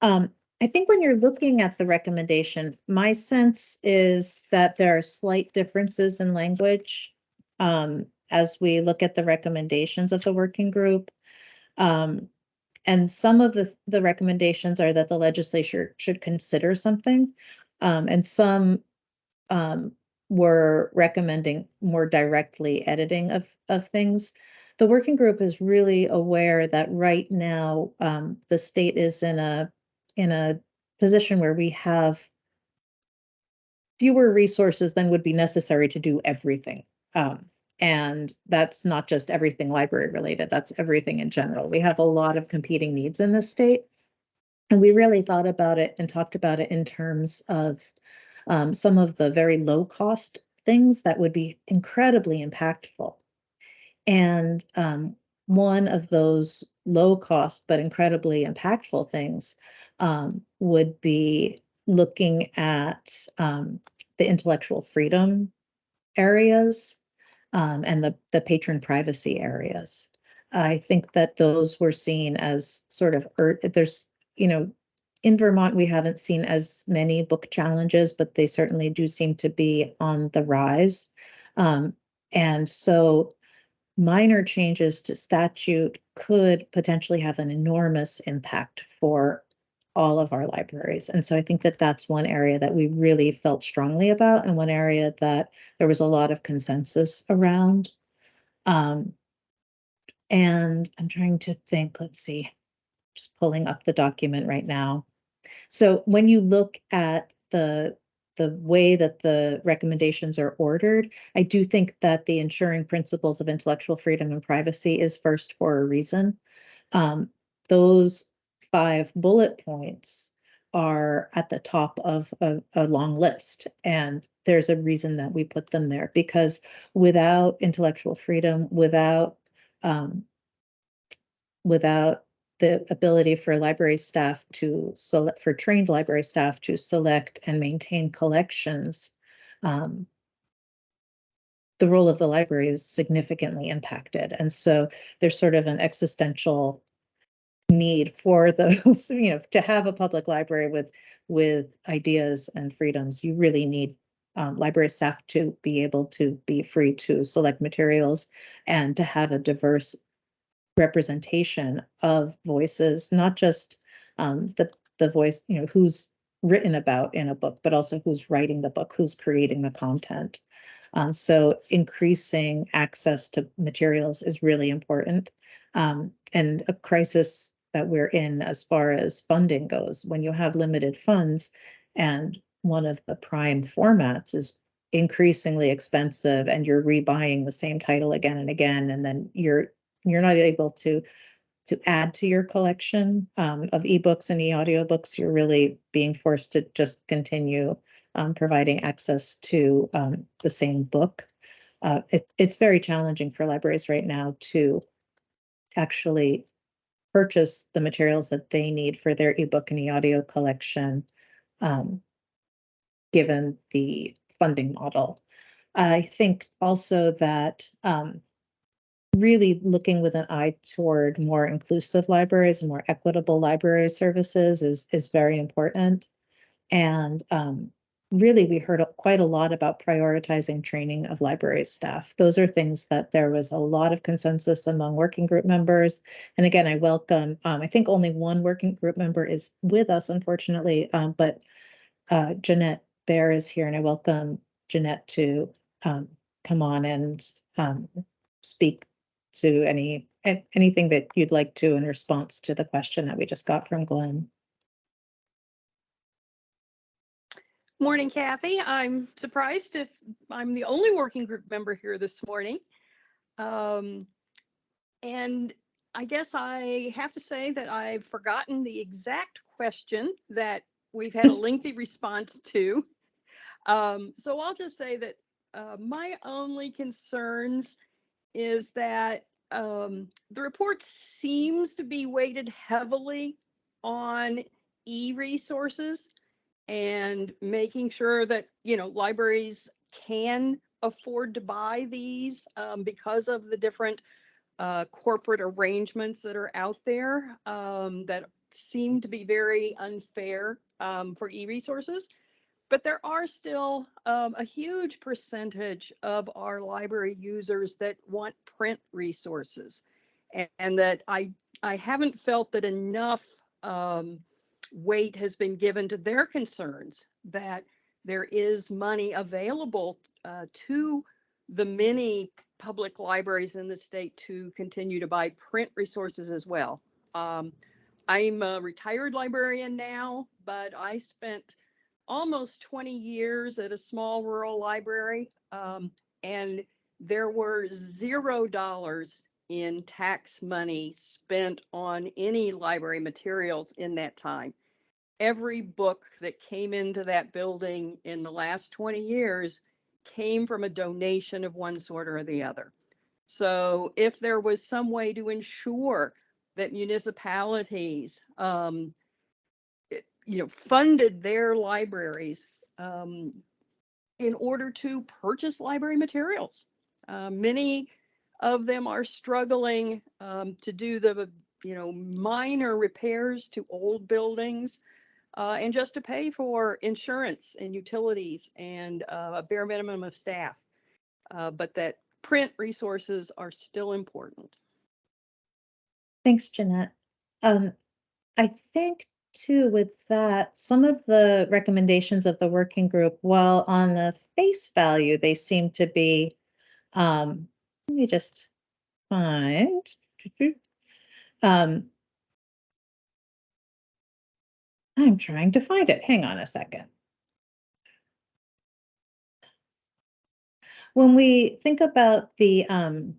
I think when you're looking at the recommendation, my sense is that there are slight differences in language as we look at the recommendations of the working group. And some of the recommendations are that the legislature should consider something, and some were recommending more directly editing of things. The working group is really aware that right now the state is in a position where we have fewer resources than would be necessary to do everything. And that's not just everything library related, that's everything in general. We have a lot of competing needs in this state. And we really thought about it and talked about it in terms of some of the very low cost things that would be incredibly impactful. And one of those low cost but incredibly impactful things would be looking at the intellectual freedom areas and the patron privacy areas. I think that those were seen as sort of, there's, in Vermont, we haven't seen as many book challenges, but they certainly do seem to be on the rise. And so minor changes to statute could potentially have an enormous impact for all of our libraries. And so I think that that's one area that we really felt strongly about, and one area that there was a lot of consensus around. And I'm trying to think, let's see, just pulling up the document right now. So when you look at the way that the recommendations are ordered, I do think that the ensuring principles of intellectual freedom and privacy is first for a reason. Those 5 bullet points are at the top of a long list, and there's a reason that we put them there, because without intellectual freedom, without the ability for library staff to select, for trained library staff to select and maintain collections, the role of the library is significantly impacted. And so there's sort of an existential need for those, to have a public library with ideas and freedoms. You really need library staff to be able to be free to select materials and to have a diverse representation of voices, not just the voice, who's written about in a book, but also who's writing the book, who's creating the content. So increasing access to materials is really important. And a crisis that we're in as far as funding goes, when you have limited funds and one of the prime formats is increasingly expensive and you're rebuying the same title again and again, and then you're not able to add to your collection of ebooks and e-audiobooks, you're really being forced to just continue providing access to the same book. It's very challenging for libraries right now to actually purchase the materials that they need for their ebook and e-audio collection, given the funding model. I think also that really looking with an eye toward more inclusive libraries and more equitable library services is very important. And really, we heard quite a lot about prioritizing training of library staff. Those are things that there was a lot of consensus among working group members. And again, I welcome, I think only one working group member is with us, unfortunately, but Jeanette Bear is here, and I welcome Jeanette to come on and speak to anything that you'd like to in response to the question that we just got from Glenn. Morning, Kathy. I'm surprised if I'm the only working group member here this morning. And I guess I have to say that I've forgotten the exact question that we've had a lengthy response to. So I'll just say that my only concerns is that the report seems to be weighted heavily on e-resources and making sure that, libraries can afford to buy these because of the different corporate arrangements that are out there that seem to be very unfair for e-resources. But there are still a huge percentage of our library users that want print resources, and that I haven't felt that enough weight has been given to their concerns that there is money available to the many public libraries in the state to continue to buy print resources as well. I'm a retired librarian now, but I spent almost 20 years at a small rural library, and there were $0 in tax money spent on any library materials in that time. Every book that came into that building in the last 20 years came from a donation of one sort or the other. So if there was some way to ensure that municipalities funded their libraries in order to purchase library materials. Many of them are struggling to do the minor repairs to old buildings and just to pay for insurance and utilities and a bare minimum of staff. But that print resources are still important. Thanks, Jeanette. I think too, with that, some of the recommendations of the working group, while on the face value, they seem to be, let me just find, I'm trying to find it. Hang on a second. When we think about I'm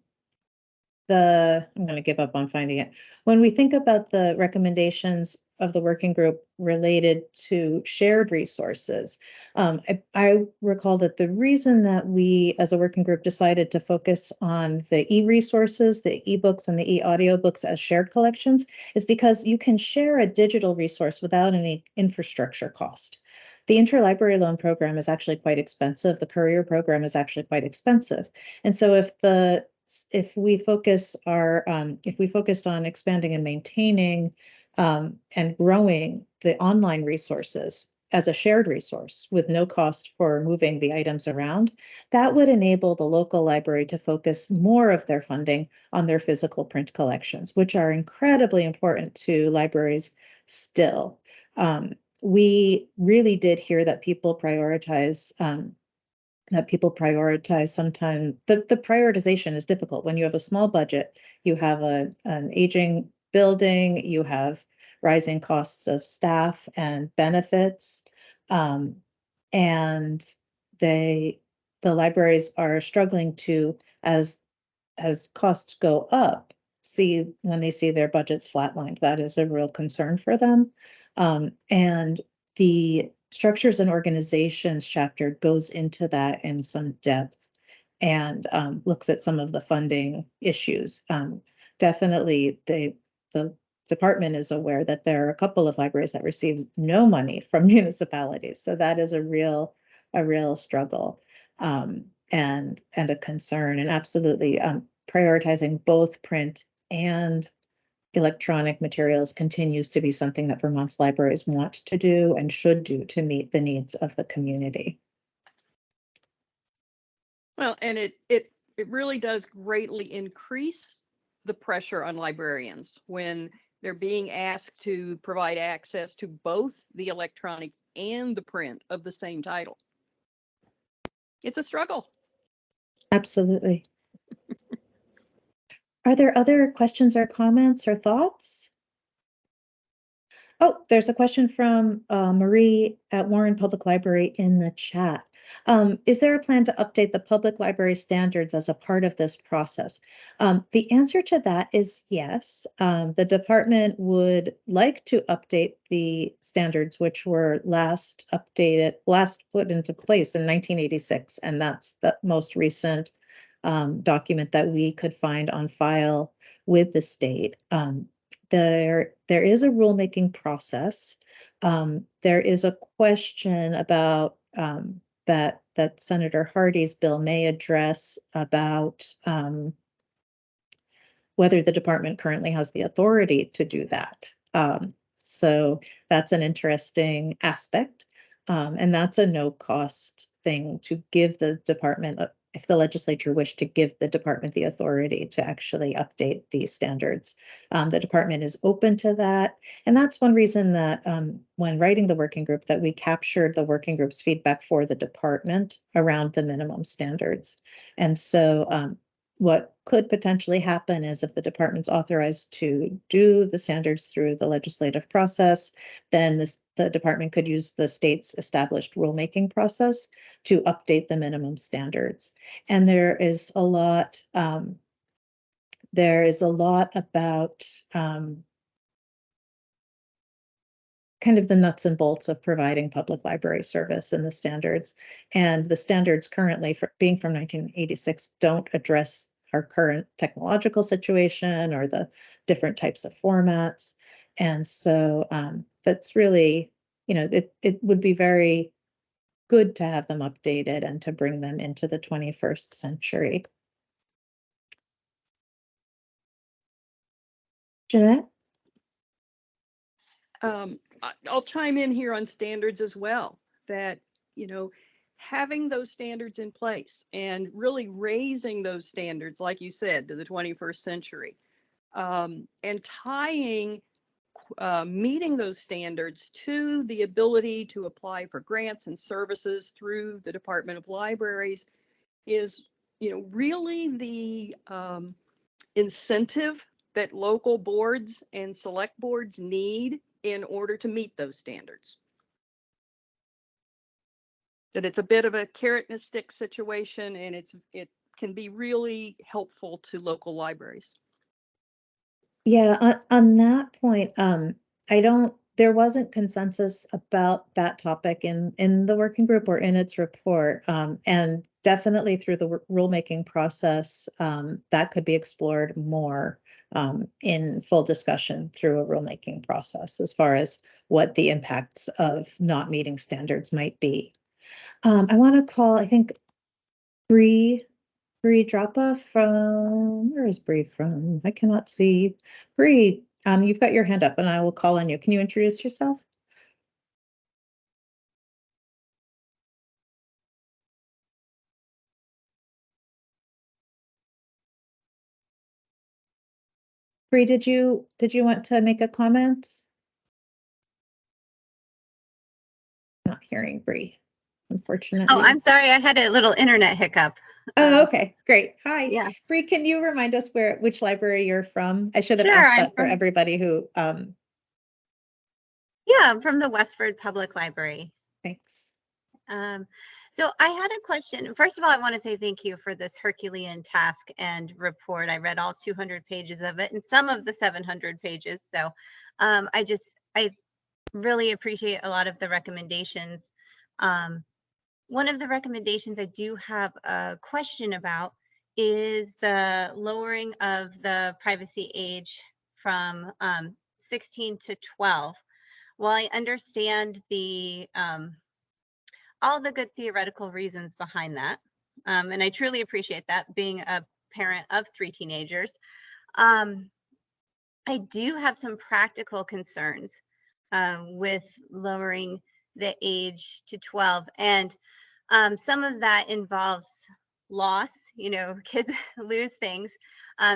going to give up on finding it. When we think about the recommendations of the working group related to shared resources, I recall that the reason that we as a working group decided to focus on the e-resources, the ebooks and the e-audiobooks as shared collections is because you can share a digital resource without any infrastructure cost. The interlibrary loan program is actually quite expensive. The courier program is actually quite expensive. And so if the if we focused on expanding and maintaining and growing the online resources as a shared resource with no cost for moving the items around, that would enable the local library to focus more of their funding on their physical print collections, which are incredibly important to libraries still. We really did hear that people prioritize sometimes the prioritization is difficult. When you have a small budget, you have an aging building, you have rising costs of staff and benefits. And the libraries are struggling to, as costs go up, when they see their budgets flatlined, that is a real concern for them. And the structures and organizations chapter goes into that in some depth and looks at some of the funding issues. Definitely, the department is aware that there are a couple of libraries that receive no money from municipalities, so that is a real struggle and a concern, and absolutely prioritizing both print and electronic materials continues to be something that Vermont's libraries want to do and should do to meet the needs of the community. Well, and it really does greatly increase the pressure on librarians when they're being asked to provide access to both the electronic and the print of the same title. It's a struggle. Absolutely. Are there other questions or comments or thoughts? Oh, there's a question from Marie at Warren Public Library in the chat. Is there a plan to update the public library standards as a part of this process? The answer to that is yes. The department would like to update the standards, which were last put into place in 1986, and that's the most recent document that we could find on file with the state. There is a rulemaking process. There is a question about that Senator Hardy's bill may address about whether the department currently has the authority to do that. So that's an interesting aspect. And that's a no-cost thing to give the department, if the legislature wished to give the department the authority to actually update these standards. The department is open to that. And that's one reason that when writing the working group, that we captured the working group's feedback for the department around the minimum standards. And so what could potentially happen is if the department's authorized to do the standards through the legislative process, then the department could use the state's established rulemaking process to update the minimum standards. And there is a lot about kind of the nuts and bolts of providing public library service in the standards. And the standards currently, being from 1986, don't address our current technological situation or the different types of formats. And so that's really, it would be very good to have them updated and to bring them into the 21st century. Jeanette? I'll chime in here on standards as well, that, having those standards in place and really raising those standards, like you said, to the 21st century, and tying meeting those standards to the ability to apply for grants and services through the Department of Libraries is, really the incentive that local boards and select boards need in order to meet those standards. That it's a bit of a carrot and a stick situation, and it can be really helpful to local libraries. Yeah, on that point, there wasn't consensus about that topic in the working group or in its report. And definitely through the rulemaking process, that could be explored more in full discussion through a rulemaking process as far as what the impacts of not meeting standards might be. I want to call, I think, Bree Bree Droppa from, where is Bree from? I cannot see. Bree, you've got your hand up and I will call on you. Can you introduce yourself? Bree, did you want to make a comment? Not hearing Bree, unfortunately. Oh, I'm sorry. I had a little internet hiccup. Oh, okay, great. Hi. Yeah. Bree, can you remind us which library you're from? I should have Sure, asked I'm that for from- everybody who, Yeah, I'm from the Westford Public Library. thanks. So I had a question. First of all, I want to say thank you for this Herculean task and report. I read all 200 pages of it and some of the 700 pages. So I really appreciate a lot of the recommendations. One of the recommendations I do have a question about is the lowering of the privacy age from 16 to 12. While I understand all the good theoretical reasons behind that, and I truly appreciate that, being a parent of 3 teenagers, I do have some practical concerns with lowering the age to 12. And some of that involves loss, kids lose things.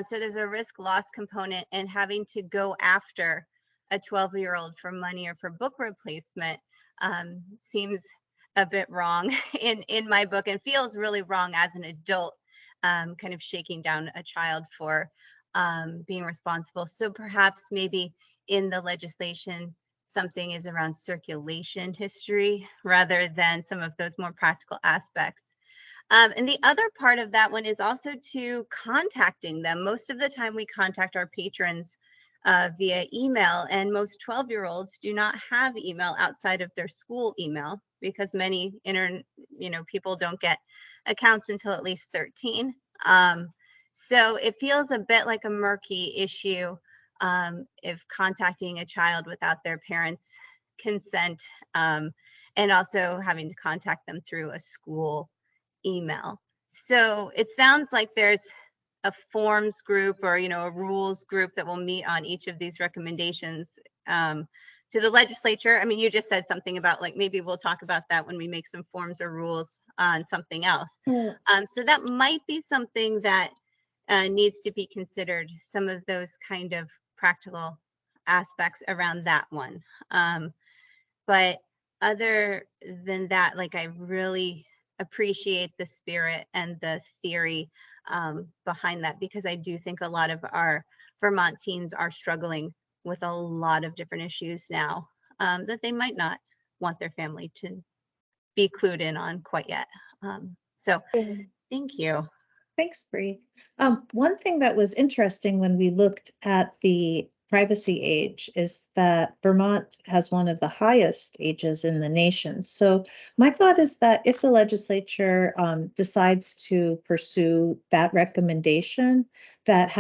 So there's a risk loss component, and having to go after a 12-year-old for money or for book replacement seems a bit wrong in my book, and feels really wrong as an adult, kind of shaking down a child for being responsible. So perhaps maybe in the legislation, something is around circulation history rather than some of those more practical aspects. And the other part of that one is also to contacting them. Most of the time we contact our patrons via email, and most 12-year-olds do not have email outside of their school email, because many people don't get accounts until at least 13. So it feels a bit like a murky issue if contacting a child without their parents' consent, and also having to contact them through a school email. So it sounds like there's a forms group or a rules group that will meet on each of these recommendations to the legislature. I mean, you just said something about like maybe we'll talk about that when we make some forms or rules on something else. So that might be something that needs to be considered, some of those kind of practical aspects around that one. But other than that, like, I really appreciate the spirit and the theory behind that, because I do think a lot of our Vermont teens are struggling with a lot of different issues now that they might not want their family to be clued in on quite yet. So thank you. Thanks, Bree. One thing that was interesting when we looked at the privacy age is that Vermont has one of the highest ages in the nation. So my thought is that if the legislature decides to pursue that recommendation, that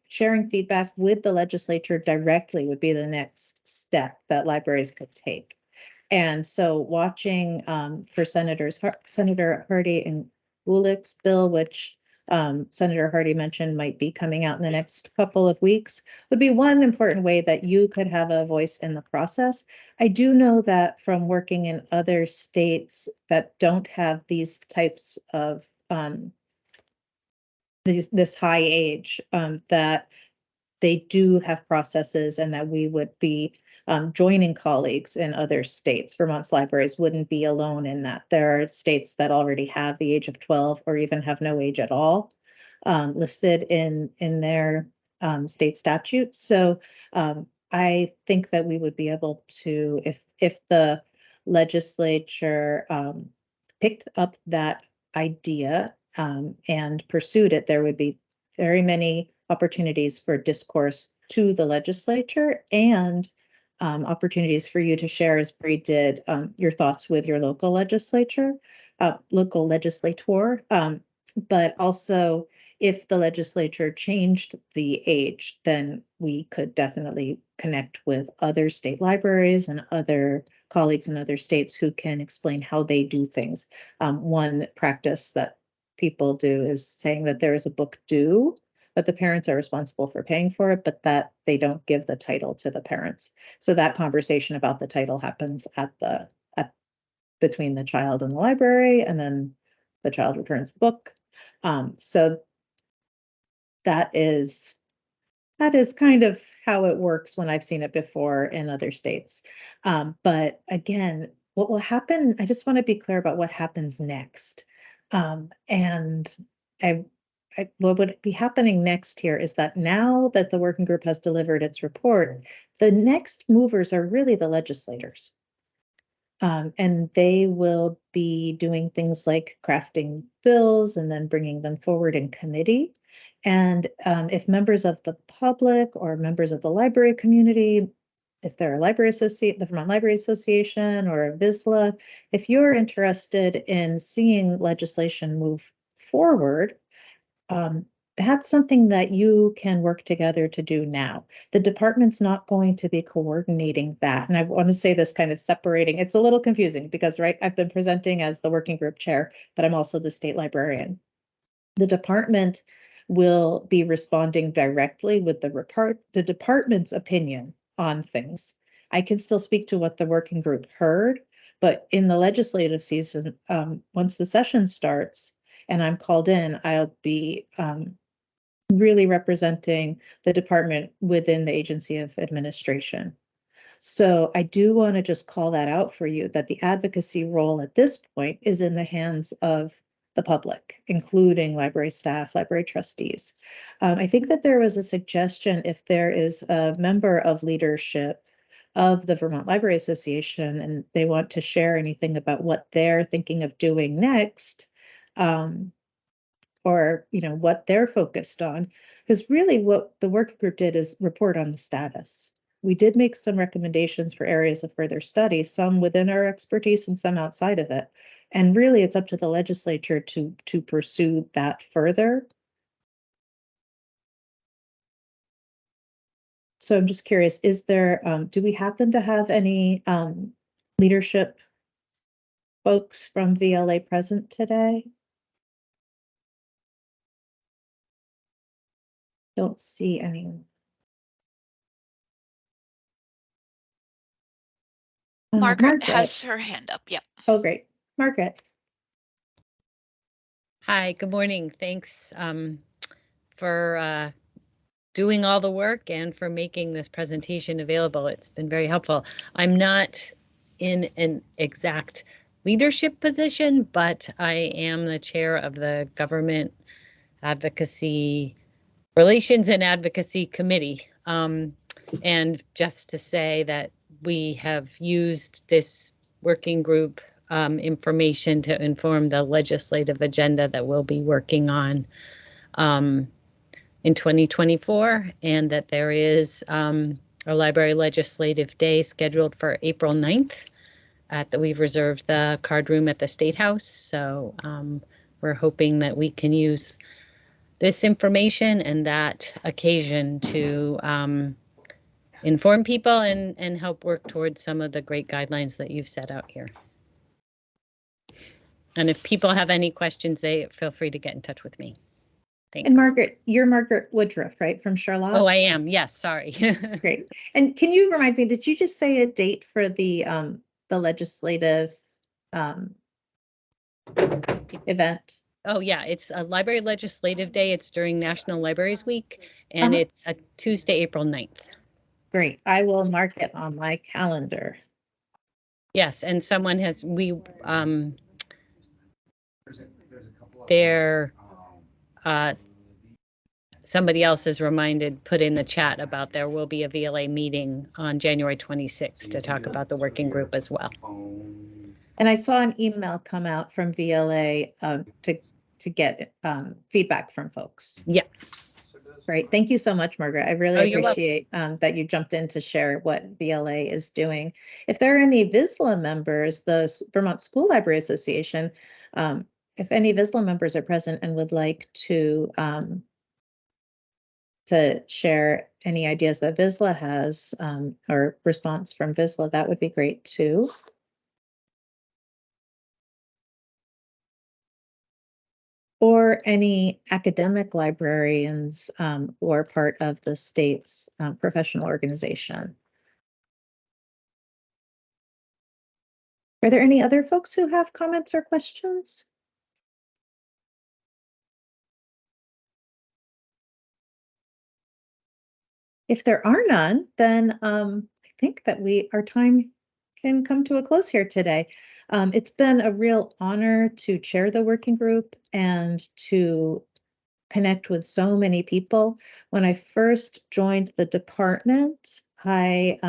sharing feedback with the legislature directly would be the next step that libraries could take. And so watching for Senator Hardy and Ulick's bill, which Senator Hardy mentioned might be coming out in the next couple of weeks, would be one important way that you could have a voice in the process. I do know that from working in other states that don't have these types of this high age, that they do have processes, and that we would be joining colleagues in other states. Vermont's libraries wouldn't be alone in that. There are states that already have the age of 12 or even have no age at all listed in their state statutes. So I think that we would be able to, if the legislature picked up that idea and pursued it, there would be very many opportunities for discourse to the legislature, and opportunities for you to share, as Bree did, your thoughts with your local legislator. But also, if the legislature changed the age, then we could definitely connect with other state libraries and other colleagues in other states who can explain how they do things. One practice that people do is saying that there is a book due, but the parents are responsible for paying for it, but that they don't give the title to the parents. So that conversation about the title happens at between the child and the library, and then the child returns the book. So that is kind of how it works when I've seen it before in other states. But again, what will happen, I just want to be clear about what happens next. And what would be happening next here is that now that the working group has delivered its report, the next movers are really the legislators. And they will be doing things like crafting bills and then bringing them forward in committee. And if members of the public or members of the library community, if they're a library associate, the Vermont Library Association or VISLA, if you're interested in seeing legislation move forward, that's something that you can work together to do now. The department's not going to be coordinating that. And I want to say this kind of separating. It's a little confusing because, right, I've been presenting as the working group chair, but I'm also the state librarian. The department will be responding directly with the department's opinion on things. I can still speak to what the working group heard, but in the legislative season, once the session starts and I'm called in, I'll be really representing the department within the agency of administration. So I do want to just call that out for you, that the advocacy role at this point is in the hands of the public, including library staff, library trustees. I think that there was a suggestion, if there is a member of leadership of the Vermont Library Association and they want to share anything about what they're thinking of doing next, or what they're focused on, because really what the working group did is report on the status. We did make some recommendations for areas of further study, some within our expertise and some outside of it. And really it's up to the legislature to pursue that further. So I'm just curious, is there, do we happen to have any leadership folks from VLA present today? Don't see any. Margaret has her hand up. Yep. Oh, great. Margaret. Hi, good morning. Thanks for doing all the work and for making this presentation available. It's been very helpful. I'm not in an exact leadership position, but I am the chair of the Government Advocacy Relations and Advocacy Committee. And just to say that we have used this working group information to inform the legislative agenda that we'll be working on in 2024, and that there is a Library Legislative Day scheduled for April 9th we've reserved the card room at the State House. So we're hoping that we can use this information and that occasion to inform people and help work towards some of the great guidelines that you've set out here. And if people have any questions, they feel free to get in touch with me. Thanks. And Margaret, you're Margaret Woodruff, right, from Charlotte? Oh, I am. Yes, sorry. Great. And can you remind me, did you just say a date for the legislative event? Oh, yeah, it's a Library Legislative Day. It's during National Libraries Week, and it's a Tuesday, April 9th. Great. I will mark it on my calendar. Yes, and someone has, somebody else has put in the chat about there will be a VLA meeting on January 26th to talk about the working group as well. And I saw an email come out from VLA to get feedback from folks. Yeah. Great. Thank you so much, Margaret. I really you're appreciate that you jumped in to share what VLA is doing. If there are any VISLA members, the Vermont School Library Association, if any VISLA members are present and would like to share any ideas that VISLA has or response from VISLA, that would be great too. or any academic librarians or part of the state's professional organization. Are there any other folks who have comments or questions? If there are none, then I think that our time can come to a close here today. It's been a real honor to chair the working group and to connect with so many people. When I first joined the department, I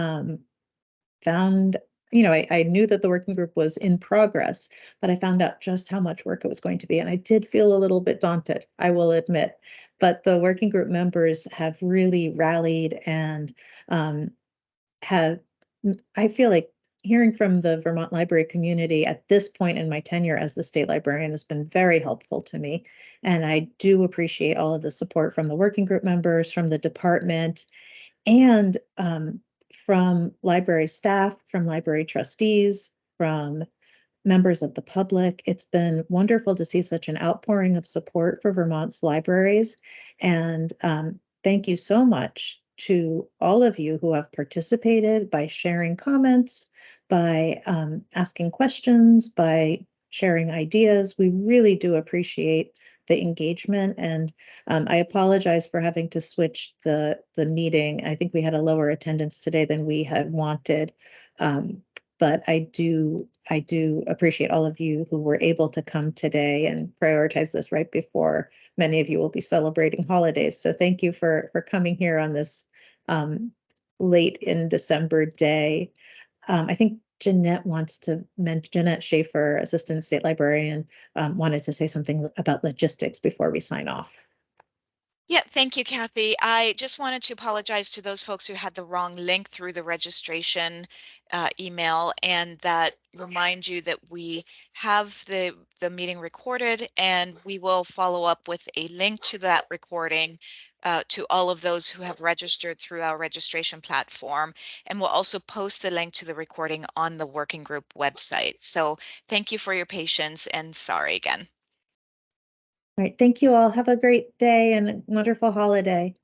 found, I knew that the working group was in progress, but I found out just how much work it was going to be. And I did feel a little bit daunted, I will admit. But the working group members have really rallied and I feel like hearing from the Vermont library community at this point in my tenure as the state librarian has been very helpful to me. And I do appreciate all of the support from the working group members, from the department, and from library staff, from library trustees, from members of the public. It's been wonderful to see such an outpouring of support for Vermont's libraries. And thank you so much to all of you who have participated by sharing comments, by asking questions, by sharing ideas. We really do appreciate the engagement, and I apologize for having to switch the meeting. I think we had a lower attendance today than we had wanted. But I do appreciate all of you who were able to come today and prioritize this right before many of you will be celebrating holidays. So thank you for coming here on this late in December day. I think Jeanette wants to mention, Jeanette Schaefer, Assistant State Librarian, wanted to say something about logistics before we sign off. Yeah, thank you, Kathy. I just wanted to apologize to those folks who had the wrong link through the registration email, and that remind you that we have the meeting recorded, and we will follow up with a link to that recording to all of those who have registered through our registration platform. And we'll also post the link to the recording on the working group website. So thank you for your patience, and sorry again. All right, thank you all. Have a great day and a wonderful holiday.